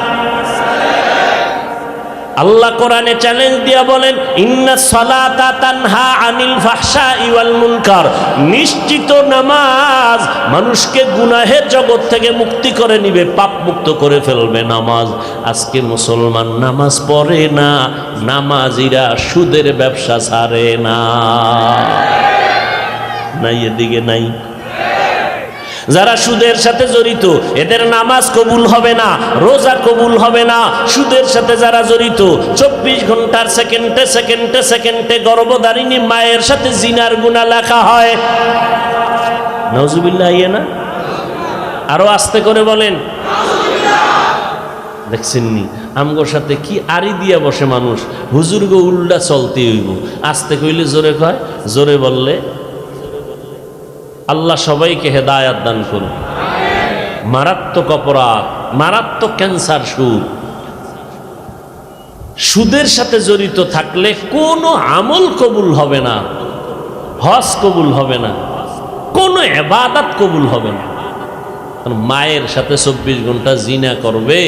আল্লাহ কোরআনে চ্যালেঞ্জ দিয়া বলেন ইন্নাস সালাতা তানহা আনিল ফাহশাই ওয়াল মুনকার। নিশ্চিত নামাজ মানুষকে গুনাহের জগৎ থেকে মুক্তি করে নিবে, পাপ মুক্ত করে ফেলবে নামাজ। আজকে মুসলমান নামাজ পড়ে না, নামাজিরা সুদের ব্যবসা ছাড়ে না। নাই এদিকে নাই? যারা সুদের সাথে জড়িত এদের নামাজ কবুল হবে না, রোজা কবুল হবে না। সুদের সাথে যারা জড়িত 24 ঘন্টার সেকেন্ডে সেকেন্ডে সেকেন্ডে গর্ভধারিণী মায়ের সাথে জিনার গুনাহ লেখা হয়। নাউজুবিল্লাহ। ইয়ে না? আরো আস্তে করে বলেন। দেখছেননি আমগোর সাথে কি আড়ি দিয়া বসে মানুষ, হুজুর গো উল্টা চলতে হইব, আস্তে কইলে জোরে কয়, জোরে বললে। আল্লাহ সবাইকে হেদায়াত দান করুন। মারাত্মক অপরাধ, মারাত্মক ক্যান্সার সুদ। সুদের সাথে জড়িত থাকলে কোনো আমল কবুল হবে না, হজ কবুল হবে না, কোনো ইবাদত কবুল হবে না। মায়ের সাথে 24 ঘন্টা জিনা করবে,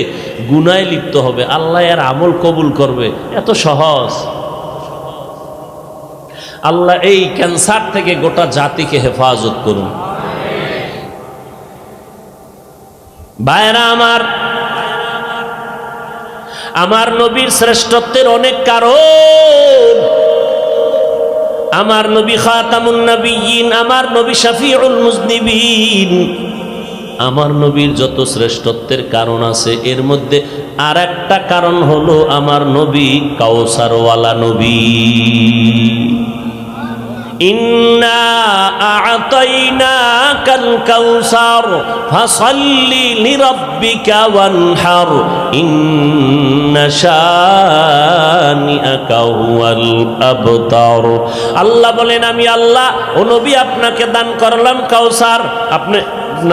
গুনায় লিপ্ত হবে, আল্লাহ এর আমল কবুল করবে? এত সহজ? আল্লাহ এই ক্যান্সার থেকে গোটা জাতিকে হেফাজত করুন। ভাইরা আমার নবীর শ্রেষ্ঠত্বের অনেক কারণ। আমার নবী খাতামুন নবিয়্যিন, আমার নবী শাফিউল মুজনিবিন। আমার নবীর যত শ্রেষ্ঠত্বের কারণ আছে, এর মধ্যে আর একটা কারণ হলো আমার নবী কাউসারওয়ালা নবী। ইন্না আ'তাইনাকাল কাউসার ফাসাল্লি লিরাব্বিকা ওয়ানহার ইন্না শানিআকা হুয়াল আবতার। আল্লাহ বলেন, আমি আল্লাহ ও নবী আপনাকে দান করলাম কাউসার, আপনি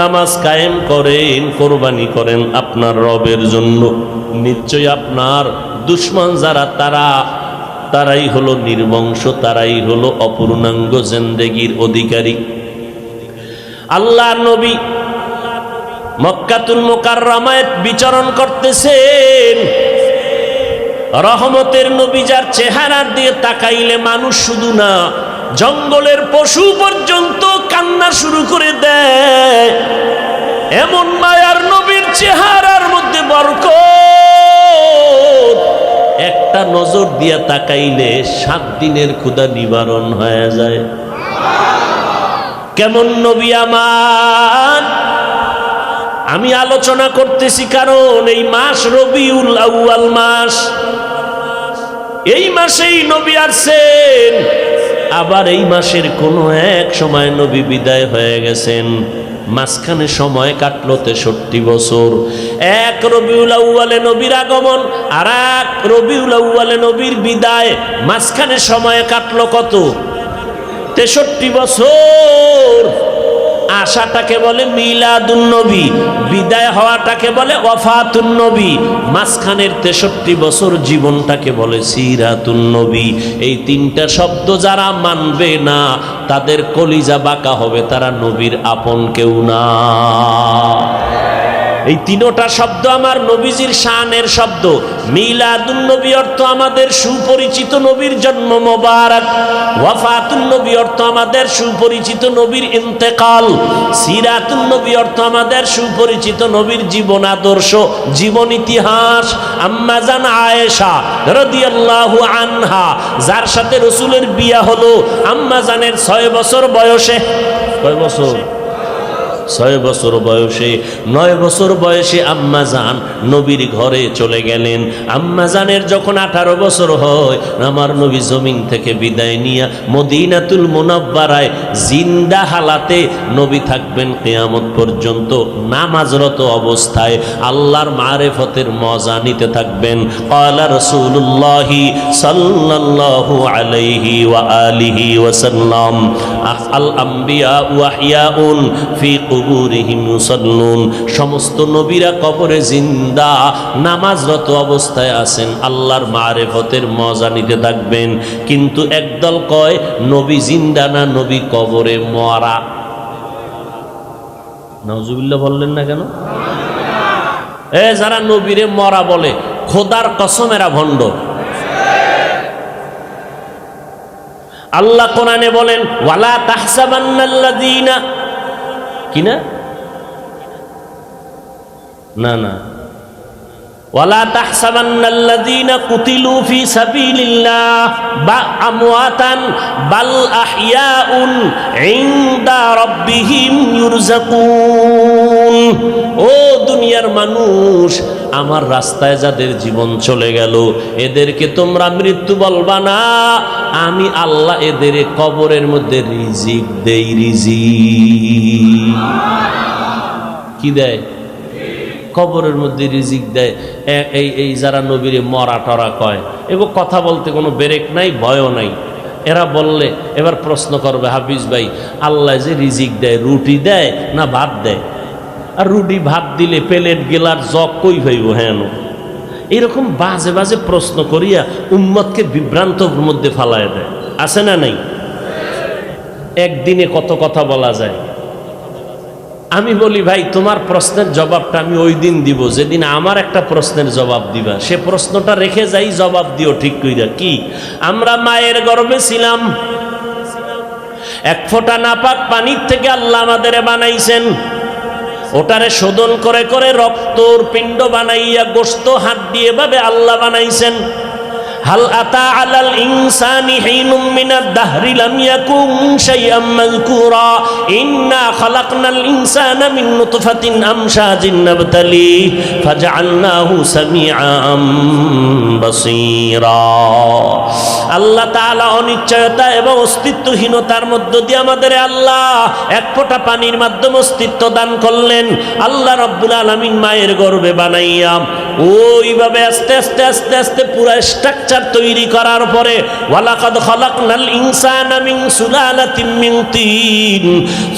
নামাজ কায়েম করেন, কোরবানি করেন আপনার রবের জন্য। নিশ্চয় আপনার দুশমন যারা, তারাই হলো নির্বংশ, তারাই হলো অপূর্ণাঙ্গ জিন্দেগির অধিকারী। আল্লাহর নবী মক্কাতুল মুকাররমায় বিচরণ করতেছেন। রহমতের নবী, যার চেহারার দিয়ে তাকাইলে মানুষ শুধু না, জঙ্গলের পশু পর্যন্ত কান্না শুরু করে দেয়। এমন মায়ার নবীর চেহারার মধ্যে বরকত, একটা নজর দিয়া তাকাইলে 7 দিনের ক্ষুধা নিবারণ হয়ে যায়। কেমন নবী আমার! আমি আলোচনা করতেছি কারণ এই মাস রবিউল আউয়াল মাস, এই মাসেই নবী আসছেন। আবার এই মাসের কোনো এক সময় নবী বিদায় হয়ে গেছেন। মাঝখানে সময় কাটলো 63 বছর। এক রবিউল আউয়ালে নবীর আগমন, আর এক রবিউল আউয়ালে নবীর বিদায়, মাঝখানে সময় কাটলো কত? 63 বছর। আশাটাকে বলে মিলাদুন নবী, বিদায় হওয়াটাকে বলে ওয়াফাতুন নবী, মাঝখানের 63 বছর জীবনটাকে বলে সিরাতুন নবী। এই 3টা শব্দ যারা মানবে না, তাদের কলিজা বাঁকা হবে, তারা নবীর আপন কেউ না। এই 3টা শব্দ আমার নবীজির শানের শব্দ। মিলাদুন নবী অর্থ আমাদের সুপরিচিত নবীর জন্ম মোবারক, ওয়াফাতুন নবী অর্থ আমাদের সুপরিচিত নবীর ইন্তেকাল, সিরাতুন নবী অর্থ আমাদের সুপরিচিত নবীর জীবন আদর্শ, জীবন ইতিহাস। আম্মা জান আয়েশা রাদিয়াল্লাহু আনহা, যার সাথে রাসূলের বিয়া হলো আম্মা জানের 6 বছর বয়সে। কয় বছর? 6 বছর বয়সে, 9 বছর বয়সে আম্মা জান নবীর ঘরে চলে গেলেন। আম্মা জানের যখন 18 বছর হয়, আমার নবী জমিন থেকে বিদায় নিয়ে মদিনাতুল মুনাব্বারায় জিন্দা হালাতে নবী থাকবেন কিয়ামত পর্যন্ত, নামাজরত অবস্থায় আল্লাহর মারিফতের মজা নিতে থাকবেন। ক্বালা রাসূলুল্লাহি সাল্লাল্লাহু আলাইহি ওয়া আলিহি ওয়াসাল্লাম, আল আম্বিয়া ওয়াহিয়াউন ফি কুবুরিহিম ইউসাল্লুন। সমস্ত নবীরা কবরে জিন্দা, নামাজরত অবস্থায় আছেন, আল্লাহর মারিফতের মজা নিতে থাকবেন। কিন্তু একদল কয় নবী জিন্দা না, নবী কবরে মরা। নাউজুবিল্লাহ বললেন না কেন? যারা নবীরে মরা বলে, খোদার কসম এরা ভণ্ড। আল্লাহ কোরআনে বলেন, ওয়ালা তাহসাবান্নাল্লাযীনা, কি না না না, ওয়ালা তাহসাবান্নাল্লাযীনা কুতিলু ফি সাবিলিল্লাহ আমওয়াতান বাল আহইয়াউন ইনদা রাব্বিহিম ইউরযাকুন। ও দুনিয়ার মানুষ, আমার রাস্তায় যাদের জীবন চলে গেল, এদেরকে তোমরা মৃত্যু বলবা না, আমি আল্লাহ এদের কবরের মধ্যে রিজিক দেই। রিজিক কি দেয়? কবরের মধ্যে রিজিক দেয়। এই যারা নবীরে মরা টরা কয়, এগো কথা বলতে কোনো ব্রেক নাই, ভয়ও নাই। এরা বললে এবার প্রশ্ন করবে, হাফিজ ভাই আল্লাহ যে রিজিক দেয় রুটি দেয় না ভাত দেয়? আর রুটি ভাত দিলে প্লেট গেলার জগ কই ভাইব? হ্যাঁ, এরকম বাজে বাজে প্রশ্ন করিয়া উম্মতকে বিভ্রান্তর মধ্যে ফালায় দেয়, আছে না নাই? একদিনে কত কথা বলা যায়। আমি বলি ভাই তোমার প্রশ্নের জবাবটা আমি ওই দিন দিব যেদিন আমার একটা প্রশ্নের জবাব দিবা। সে প্রশ্নটা রেখে যাই, জবাব দিও ঠিক কইরা। কি? আমরা মায়ের গর্ভে ছিলাম, এক ফোঁটা নাপাক পানির থেকে আল্লাহ আমাদের বানাইছেন। ওটারে শোধন করে করে রক্তর পিণ্ড বানাইয়া গোশত হাড্ডি এভাবে আল্লাহ বানাইছেন। হাল আতা আলাল ইনসানি হিনুম মিনাদ দাহরি লাম ইয়াকুন শাইআম মাযকুরা ইন্না খালাকনাল ইনসানা মিন নুতফাতিন আমশাজিন নাবতালি ফাজআলনাহু সামিআম বাসীরা। আল্লাহ তাআলা অনিশ্চয়তা এবং অস্তিত্বহীনতার মধ্য দিয়ে আমাদের আল্লাহ এক ফোঁটা পানির মাধ্যমে অস্তিত্ব দান করলেন। আল্লাহ রাব্বুল আলামিন মায়ের গর্ভে বানাইয়া ওইভাবে আস্তে আস্তে আস্তে আস্তে পুরো স্ট্রাকচার তৈরি করার পরে ওয়ালাকাদ খালাকনাল ইনসানা মিন সুলালাতিন মিন তিন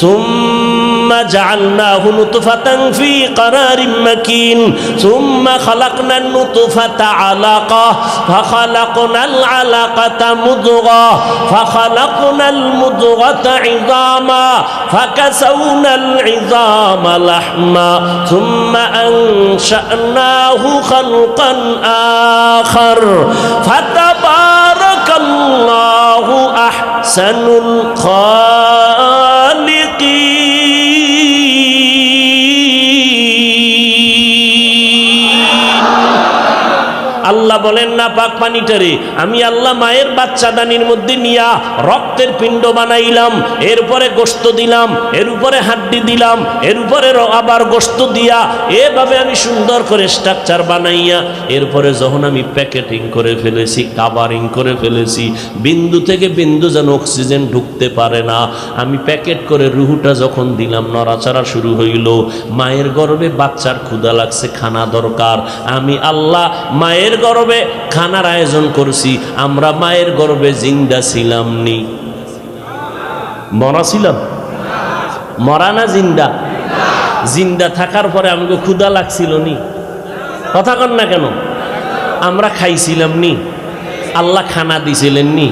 সুম্মা জাআলনাহু নুতফাতান ফি ক্বারারিন মাকিন সুম্মা খালাকনান নুতফাতা আলাকা ফাখালাকনাল আলাকাতা মুদগা ফাখালাকনাল মুদগাতা ইযামা ফাকাসাউনাল ইযামা লাহমা সুম্মা আনশা'নাহু খালকান আখার ফাতাবারাকাল্লাহু আহসানুল খালিকিন। আল্লাহ বলেন না পাক পানিটারে আমি আল্লাহ মায়ের বাচ্চাদানির মধ্যে নিয়া রক্তের পিণ্ড বানাইলাম, এরপরে গোশত দিলাম, এর উপরে হাড্ডি দিলাম, এর উপরে আবার গোশত দিয়া এভাবে আমি সুন্দর করে স্ট্রাকচার বানাইয়া এরপরে যখন আমি প্যাকেটিং করে ফেলেছি, কাভারিং করে ফেলেছি, বিন্দু থেকে বিন্দু যেন অক্সিজেন ঢুকতে পারে না, আমি প্যাকেট করে রুহুটা যখন দিলাম নড়াচড়া শুরু হইল। মায়ের গর্ভে বাচ্চার ক্ষুধা লাগছে, খানা দরকার। আমি আল্লাহ মায়ের গর্ভে খানার আয়োজন করছি। আমরা মায়ের গর্ভে জিন্দা ছিলাম নি? মরা ছিলাম? মরা না জিন্দা? জিন্দা থাকার পরে আমাকে ক্ষুধা লাগছিল নি? কথা কন না কেন? আমরা খাইছিলাম নি? আল্লাহ খানা দিছিলেন নি?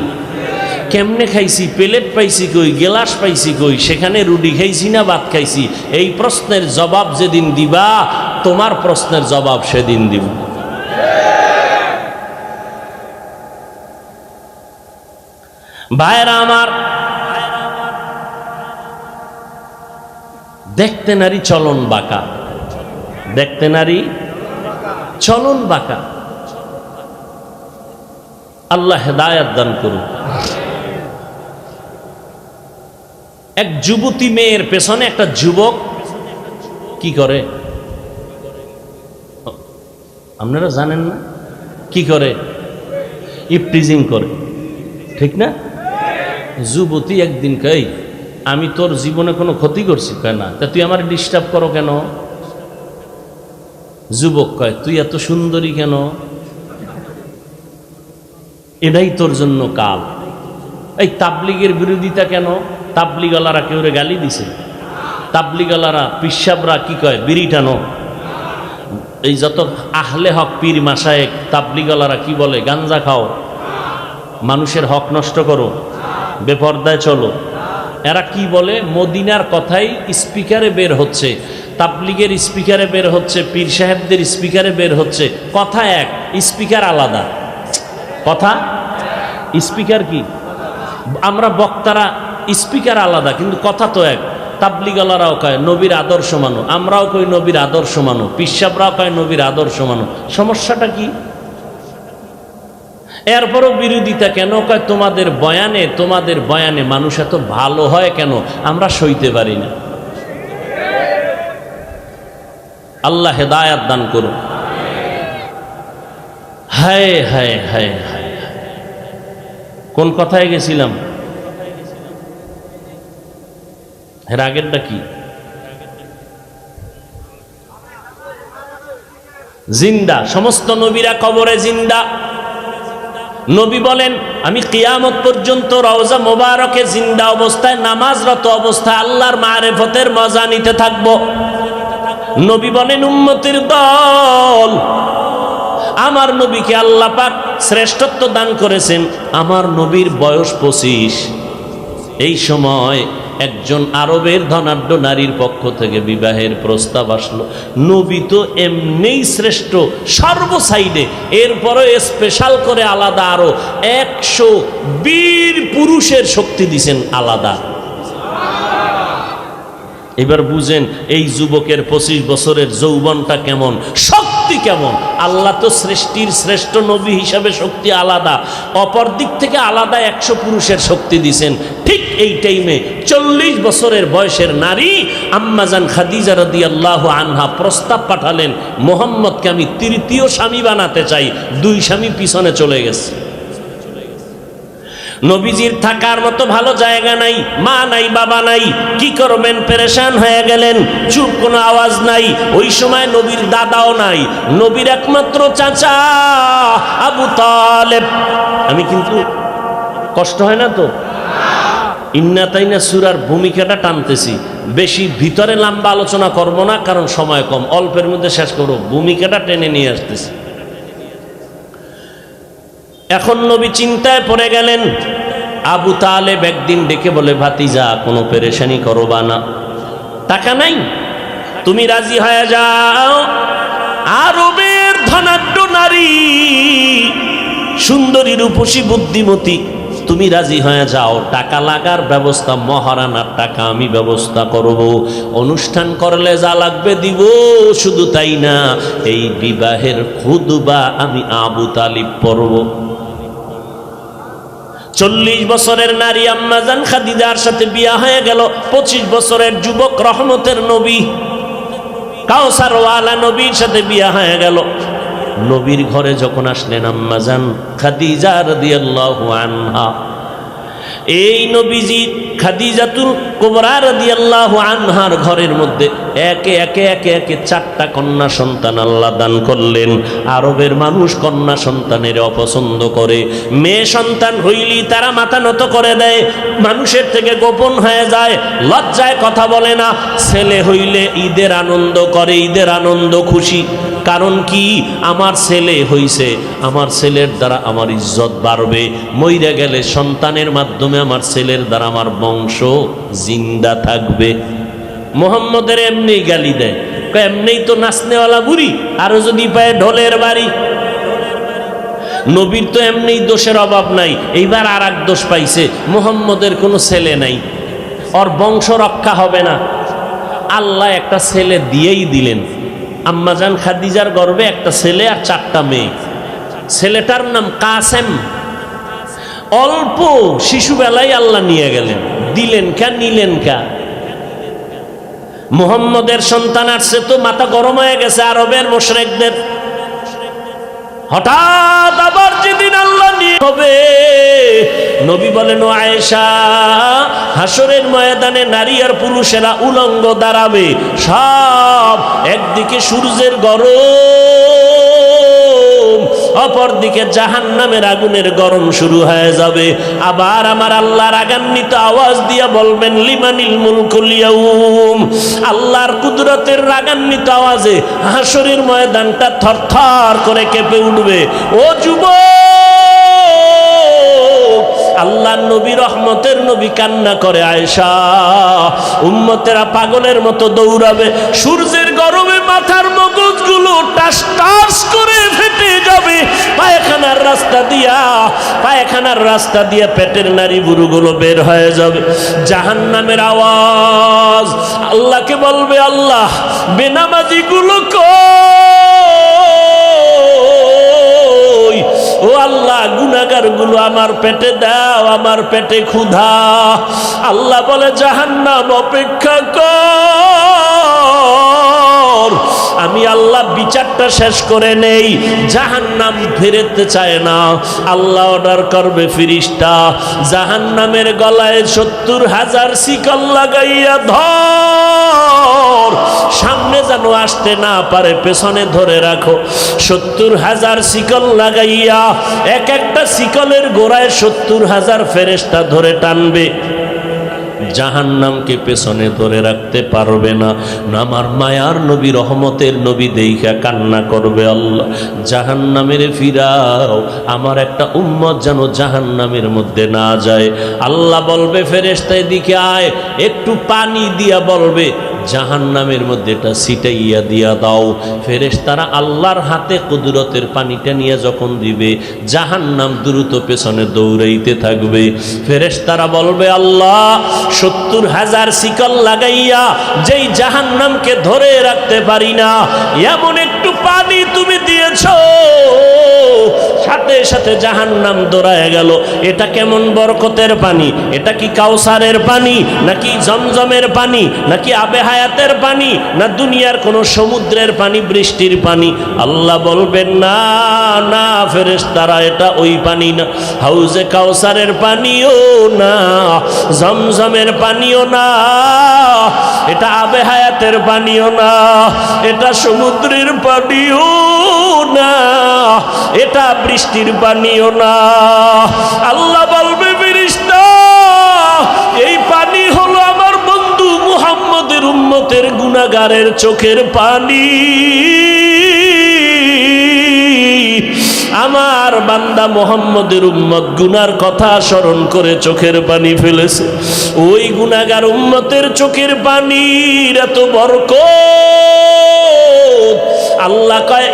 কেমনে খাইছি? প্লেট পাইছি কই, গেলাস পাইছি কই? সেখানে রুটি খাইছি না ভাত খাইছি? এই প্রশ্নের জবাব যেদিন দিবা তোমার প্রশ্নের জবাব সেদিন দিব। ভাইরা আমার, দেখতে নারী চলন বাঁকা, দেখতে নারী চলন বাঁকা। আল্লাহ হেদায়েত দান করুন। এক যুবতী মেয়ের পেছনে একটা যুবক কি করে আপনারা জানেন না? কি করে? ইফটিজিং করে, ঠিক না? যুবতী একদিন কই আমি তোর জীবনে কোনো ক্ষতি করছি? কয় না। তা তুই আমার ডিস্টার্ব করো কেন? যুবক কয় তুই এত সুন্দরী কেন? এটাই তোর জন্য কাল। এই তাবলিগের বিরোধিতা কেন? তাবলিগওয়ালারা কেউ গালি দিছে? তাবলিগওয়ালারা পিসাবরা কি কয়? বিড়ি টানো। এই যত আহলে হক পীর মাশায়েখ তাবলিগওয়ালারা কি বলে? গাঞ্জা খাও, মানুষের হক নষ্ট করো, বেপরদায় চলো। এরা কি বলে? মদিনার কথাই স্পিকারে বের হচ্ছে, তাবলিগের স্পিকারে বের হচ্ছে, পীর সাহেবদের স্পিকারে বের হচ্ছে। কথা এক, স্পিকার আলাদা। কথা স্পিকার কি? আমরা বক্তারা স্পিকার আলাদা, কিন্তু কথা তো এক। তাবলিগওয়ালারাও কয় নবীর আদর্শ মানো, আমরাও কই নবীর আদর্শ মানো, পীর সাহেবরাও কয় নবীর আদর্শ মানো। সমস্যাটা কি? এরপরও বিরোধিতা কেন? কয় তোমাদের বয়ানে মানুষ এত ভালো হয় কেন? আমরা সইতে পারি না। আল্লাহ হেদায়েত দান করুন। হায় হায় হায় হায়, কোন কথায় গেছিলাম? এর আগেরটা কি? জিন্দা, সমস্ত নবীরা কবরে জিন্দা। নবী বলেন আমি কিয়ামত পর্যন্ত রওজা মোবারকে জিন্দা অবস্থায় নামাজরত অবস্থায় আল্লাহর মারিফতের মজা নিতে থাকব। নবী বলেন উম্মতের দল, আমার নবীকে আল্লাহ পাক শ্রেষ্ঠত্ব দান করেছেন। আমার নবীর বয়স 25। এই সময় একজন আরবের ধনাঢ্য নারীর পক্ষ থেকে বিবাহের প্রস্তাব আসলো। নবী তো এমনিই শ্রেষ্ঠ সর্বসাইডে, এরপরে স্পেশাল করে আলাদা আরো 120 পুরুষের শক্তি দিছেন আলাদা। এবার বুঝেন এই যুবকের 25 বছরের যৌবনটা কেমন, শক্তি কেমন। আল্লাহ তো সৃষ্টির শ্রেষ্ঠ নবী হিসাবে শক্তি আলাদা, অপর দিক থেকে আলাদা 100 পুরুষের শক্তি দিছেন। ঠিক এই টাইমে 40 বছরের বয়সের নারী আম্মাজান খাদিজা রাদিয়াল্লাহু আনহা প্রস্তাব পাঠালেন, মুহাম্মদকে আমি তৃতীয় স্বামী বানাতে চাই। 2 স্বামী পিছনে চলে গেছে। নবীজির থাকার মতো ভালো জায়গা নাই, মা নাই, বাবা নাই, কি করবেন, পেরেশান হয়ে গেলেন। চুপ, কোনো আওয়াজ নাই। ওই সময় নবীর দাদাও নাই, নবীর একমাত্র চাচা আবু তালেব। আমি কিন্তু কষ্ট হয় না তো, ইন্না তাইনা সূরার ভূমিকাটা টানতেছি, বেশি ভিতরে লম্বা আলোচনা করব না, কারণ সময় কম, অল্পের মধ্যে শেষ করব। ভূমিকাটা টেনে নিয়ে আসতেছি। এখন নবী চিন্তায় পড়ে গেলেন। আবু তালেব একদিন ডেকে বলে, ভাতিজা কোনো পেরেশানি করবা না, টাকা নাই, তুমি রাজি হয়ে যাও। আরবের ধনাঢ্য নারী, সুন্দরী, রূপসী, বুদ্ধিমতী, তুমি রাজি হয়ে যাও। টাকা লাগার ব্যবস্থা, মহারানার টাকা আমি ব্যবস্থা করব, অনুষ্ঠান করলে যা লাগবে দিব। শুধু তাই না, এই বিবাহের খুতবা আমি আবু তালিব পড়ব। 40 বছরের নারী আম্মাজান খাদিজার সাথে বিয়া হয়ে গেল। 25 বছরের যুবক রহমতের নবী কাউসারওয়ালা নবীর সাথে বিয়া হয়ে গেল। নবীর ঘরে যখন আসলেন আম্মাজান খাদিজা রাদিয়াল্লাহু আনহা, এই নবীজি খাদিজাতুল কুবরা রাদিয়াল্লাহু আনহার ঘরের মধ্যে একে একে 4টা কন্যা সন্তান আল্লাহ দান করলেন। আরবের মানুষ কন্যা সন্তানের অপছন্দ করে, মেয়ে সন্তান হইলি তারা মাথা নত করে দেয়, মানুষের থেকে গোপন হয়ে যায়, লজ্জায় কথা বলে না। ছেলে হইলে ঈদের আনন্দ করে, ঈদের আনন্দ খুশি। কারণ কি, আমার ছেলে হইছে, আমার ছেলের দ্বারা আমার ইজ্জত বাড়বে, মইরা গেলে সন্তানের মাধ্যমে আমার ছেলের দ্বারা আমার বংশ জিন্দা থাকবে। মুহাম্মদের এমনি গালি দেয়, এমনি তো নাচনেওয়ালা বুড়ি, আরো যদি পায় ঢোলের বাড়ি। নবীর তো এমনি দোষের অভাব নাই, এইবার আর এক দোষ পাইছে, মুহাম্মদের কোনো ছেলে নাই, ওর বংশ রক্ষা হবে না। আল্লাহ একটা ছেলে দিয়েই দিলেন। আম্মাজান খাদিজার গর্ভে একটা ছেলে আর 4টা মেয়ে। ছেলেটার নাম কাসেম। অল্প শিশুবেলায় আল্লাহ নিয়ে গেলেন, দিলেন কা, নিলেন কা। মুহাম্মদের সন্তান আসছে তো মাথা গরম হয়ে গেছে আরবের মুশরিকদের। হঠাৎ আবার যেদিন আল্লাহ নিয়ে হবে, নবী বলেন, ও আয়েশা, হাসরের ময়দানে নারী আর পুরুষেরা উলঙ্গ দাঁড়াবে, সব একদিকে সূর্যের গরম, অপরদিকে জাহান্নামের আগুনের গরম শুরু হয়ে যাবে। আবার আমার আল্লাহর রাগান্বিত আওয়াজ দিয়া বলবেন, লিমানিল মুলকুল ইয়াউম। আল্লাহর কুদরতের রাগান্বিত আওয়াজে হাসরের ময়দানটা থরথর করে কেঁপে উঠবে। ও যুবক, আল্লাহ নবী, রহমতের নবী কান্না করে, আয়েশা, উম্মতেরা পাগলের মতো দৌড়াবে, সূর্যের গরমে মাথার মগজগুলো টাস টাস করে ফেটে যাবে, পায়খানার রাস্তা দিয়া পেটের নারী বুড়ুগুলো বের হয়ে যাবে। জাহান্নামের আওয়াজ আল্লাহকে বলবে, আল্লাহ বেনামাজি গুলো কই? ও আল্লাহ, গুনাহগার গুলো আমার পেটে দাও, আমার পেটে ক্ষুধা। আল্লাহ বলে, জাহান্নাম অপেক্ষা কর, আমি আমি আল্লাহ বিচারটা শেষ করে নেই, জাহান্নাম ফেরতে চায় না। আল্লাহ অর্ডার করবে ফিরিস্তা, জাহান্নামের গলায় 70,000 শিকল লাগাইয়া ধর, সামনে যেন আসতে না পারে, পেছনে ধরে রাখো। 70,000 শিকল লাগাইয়া এক একটা শিকলের গোড়ায় 70,000 ফেরেশতা ধরে টানবে। জাহান্নামকে পেছনে ধরে রাখতে পারবে না। আমার মায়ার নবী, রহমতের নবী দেইখা কান্না করবে, আল্লাহ জাহান্নামের ফিরাও, আমার একটা উম্মত যেন জাহান্নামের মধ্যে না যায়। আল্লাহ বলবে ফেরেশতা এদিকে আয়, একটু পানি দিয়া বলবে জাহান্নামের মধ্যে এটা ছিটাইয়া দিয়া দাও। ফেরেশতারা আল্লাহর হাতে কুদরতের পানিটা নিয়ে যখন দিবে, জাহান্নাম দ্রুত পেছনে দৌড়াইতে থাকবে। ফেরেশতারা বলবে আল্লাহ 70,000 শিকল লাগাইয়া যেই জাহান্নামকে ধরে রাখতে পারি না, এমন একটু পানি তুমি দিয়েছো, সাথে সাথে জাহান্নাম দৌড়ায় গেল। এটা কেমন বরকতের পানি? এটা কি কাউসারের পানি, নাকি জমজমের পানি, নাকি আবে হায়াতের পানি, না দুনিয়ার কোন সমুদ্রের পানি, বৃষ্টির পানি? আল্লাহ বলবেন না না ফেরেশতারা, এটা ওই পানি না, হাউজে কাউসারের পানিও না, জমজমের পানিও না, এটা আবে হায়াতের পানিও না, এটা সমুদ্রের পানিও না, এটা বৃষ্টির পানিও না। আল্লাহ বলবে ফেরেশতা, এই পানি হলো আমার বন্ধু মুহাম্মদের উম্মতের গুনাহগারের চোখের পানি। আমার বান্দা মুহাম্মদের উম্মত গুনার কথা স্মরণ করে চোখের পানি ফেলেছে। ওই গুনাহগার উম্মতের চোখের পানির এত বরকত। আল্লাহ কয়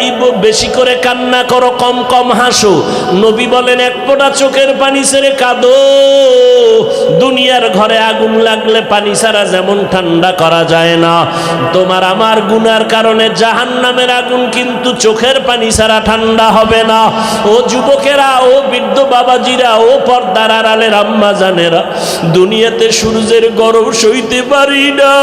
বেশি করে কান্না করো, কম কম হাসো। নবী বলেন এক ফোঁটা চোখের পানি ছেড়ে কাঁদো। দুনিয়ার ঘরে আগুন লাগলে পানি ছাড়া যেমন ঠান্ডা করা যায় না, তোমার আমার গুনার কারণে জাহান্নামের আগুন কিন্তু চোখের পানি ছাড়া ঠান্ডা হবে না। ও যুবকেরা, ও বৃদ্ধ বাবাজিরা, ও পর্দার আড়ালের আম্মা জানেরা, দুনিয়াতে সূর্যের গরম সইতে পারি না।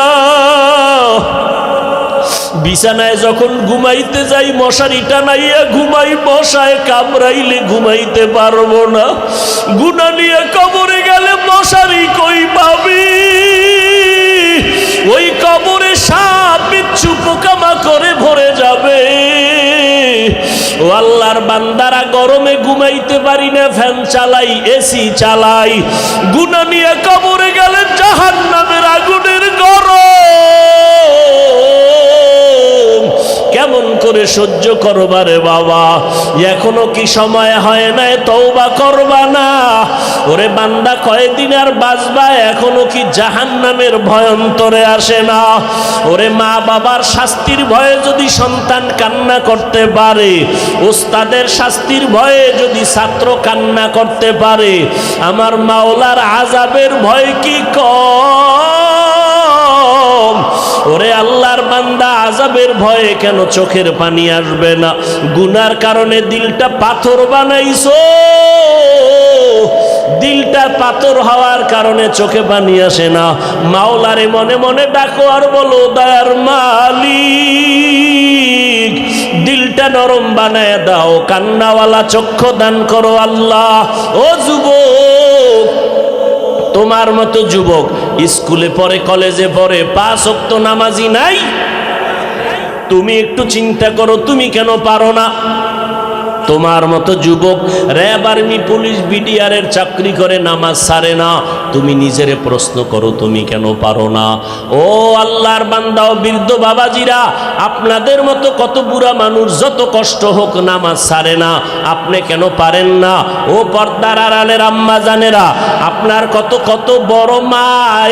বিছানায় যখন ঘুমাইতে যাই মশারি টানাইয়া ঘুমাই, মশায় কামড়াইলে ঘুমাইতে পারবো না। গুনাহ নিয়ে কবরে গেলে মশারি কই পাবি? ওই কবরে সাপ বিচ্ছু পোকামাকড়ে ভরে যাবে। ও আল্লাহর বান্দারা, গরমে ঘুমাইতে পারি না, ফ্যান চালাই, এসি চালাই। গুনাহ নিয়ে কবরে গেলে জাহান্নামের আগুনের গরম কেমন করে সহ্য করবারে বাবা? এখনো কি সময় হয় নাই তওবা করবা না? ওরে বান্দা, কয়দিন আর বাঁচবা? এখনো কি জাহান্নামের ভয় অন্তরে আসে না? ওরে মা বাবার শাস্তির ভয়ে যদি সন্তান কান্না করতে পারে, ওস্তাদের শাস্তির ভয়ে যদি ছাত্র কান্না করতে পারে, আমার মাওলার আযাবের ভয় কি কম? ওরে আল্লাহর বান্দা, আযাবের ভয়ে কেন চোখের পানি আসবে না? গুনার কারণে দিলটা পাথর বানাইছো, দিলটা পাথর হওয়ার কারণে চোখে পানি আসে না। মাওলারে মনে মনে ডাকো আর বলো, দয়ার মালিক দিলটা নরম বানায় দাও, কান্নাওয়ালা চক্ষু দান করো আল্লাহ। ও যুবক, তোমার মতো যুবক স্কুলে পড়ে, কলেজে পড়ে, 5 ওয়াক্ত নামাজি নাই? তুমি একটু চিন্তা করো, তুমি কেন পারো না? তোমার মতো যুবক র্যাব, আর্মি, পুলিশ, বিডিআরের চাকরি করে, নামাজ ছাড়ে না। তুমি নিজেরে প্রশ্ন করো, তুমি কেন পারো না? ও আল্লাহর বান্দা ও বৃদ্ধ বাবাজিরা, আপনাদের মতো কত বুড়া মানুষ যত কষ্ট হোক নামাজ ছাড়ে না, আপনি কেন পারেন না? ও পর্দার আড়ালের আম্মা জানেরা, আপনার কত কত বড় মা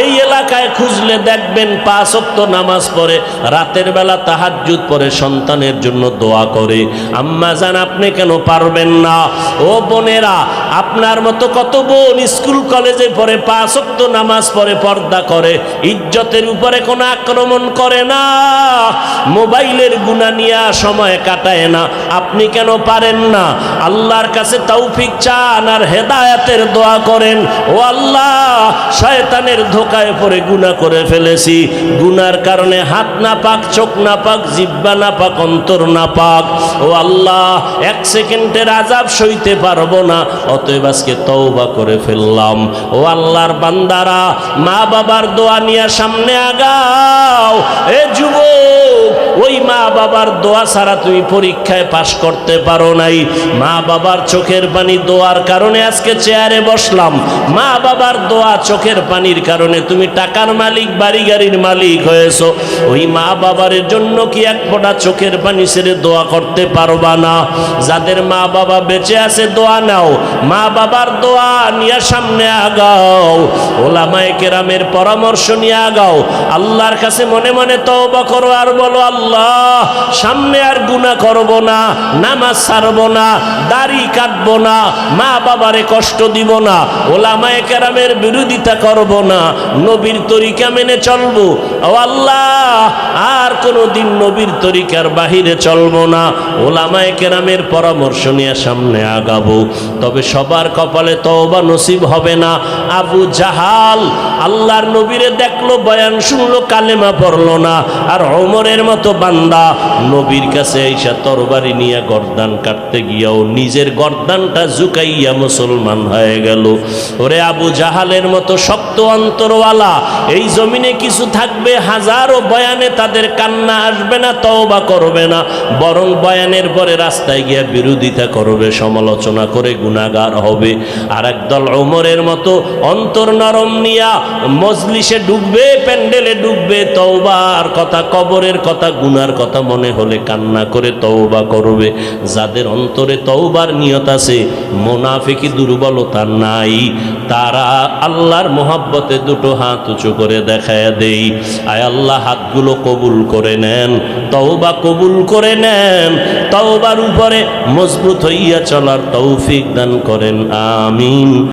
এই এলাকায় খুঁজলে দেখবেন 5 ওয়াক্ত নামাজ পড়ে, রাতের বেলা তাহাজ্জুদ পড়ে, সন্তানের জন্য দোয়া করে। আম্মা জান, আপনি কেন পারবেন না? ও বোনেরা, আপনার মতো কত বোন স্কুল কলেজে পড়ে, 5 ওয়াক্ত নামাজ পড়ে, পর্দা করে, ইজ্জতের উপরে কোনো আক্রমণ করে না, মোবাইলের গুনাহ নিয়ে সময় কাটায় না। আপনি কেন পারেন না? আল্লাহর কাছে তৌফিক চান আর হেদায়েতের দোয়া করেন। ও আল্লাহ, শয়তানের ধোকায় পড়ে গুনাহ করে ফেলেছি, গুনার কারণে হাত না পাক, চোখ না পাক, জিহ্বা না পাক, অন্তর না পাক। ও আল্লাহ, 1 সেকেন্ডের আযাব সইতে পারবো না, অতএব আজকে তওবা করে ফেললাম। ও আল্লাহর বান্দারা, মা বাবার দোয়া নিয়ে সামনে আগাও। এ যুবক, ওই মা বাবার দোয়া ছাড়া তুমি পরীক্ষায় পাশ করতে পারো নাই। মা বাবার চোখের পানি দোয়ার কারণে আজকে চেয়ারে বসলাম। মা বাবার দোয়া চোখের পানির কারণে তুমি টাকার মালিক, বাড়ি গাড়ির মালিক হয়েছো। ওই মা বাবার জন্য কি এক ফোঁটা চোখের পানি ছেড়ে দোয়া করতে পারবা না? যাদের মা বাবা বেঁচে আছে দোয়া নাও, মা বাবার দোয়া নিয়ে সামনে আগাও, ওলামায়ে কেরামের পরামর্শ নিয়ে আগাও। আল্লাহর কাছে মনে মনে তওবা করো আর বলো, আল্লাহ, সামনে আর গুনাহ করব না, নামাজ ছাড়বো না, দাড়ি কাটবো না, মা বাবারে কষ্ট দিব না, ওলামায়ে কেরামের বিরোধিতা করব না, নবীর তরিকা মেনে চলবো। ও আল্লাহ, আর কোনোদিন নবীর তরিকার বাহিরে চলবো না, ওলামায়ে কেরামের পরামর্শ নিয়ে সামনে আগাবো। তবে সবার কপালে তওবা নসিব হবে না। আবু জাহাল আল্লাহর নবীরে দেখলো, বয়ান শুনলো, কালেমা পড়লো না। আর ওমরের মতো বান্দা নবীর কাছে আইসা তরবারি নিয়ে গর্দান কাটতে গিয়াও নিজের গর্দানটা ঝুঁকাইয়া মুসলমান হয়ে গেল। ওরে আবু জাহালের মতো শক্ত অন্তরওয়ালা এই জমিনে কিছু থাকবে, হাজারো বয়ানে তাদের কান্না আসবে না, তওবা করবে না, বরং বয়ানের পরে রাস্তায় গিয়া বিরোধিতা করবে, সমালোচনা করে গুনাহগার হবে। আর একদল ওমরের মতো অন্তর নরম নিয়া মজলিসে ঢুকবে, প্যান্ডেলে ঢুকবে, তওবার কথা, কবরের কথা, গুনার কথা মনে হলে কান্না করে তওবা করবে। যাদের অন্তরে তওবার নিয়ত আছে, মুনাফিকি দুর্বলতা নাই, তারা আল্লাহর মোহাব্বতে দুটো হাত উঁচু করে দেখায় দেই, আয় আল্লাহ হাতগুলো কবুল করে নেন, তওবা কবুল করে নেন, তওবার উপরে মজবুত হইয়া চলার তৌফিক দান করেন, আমিন।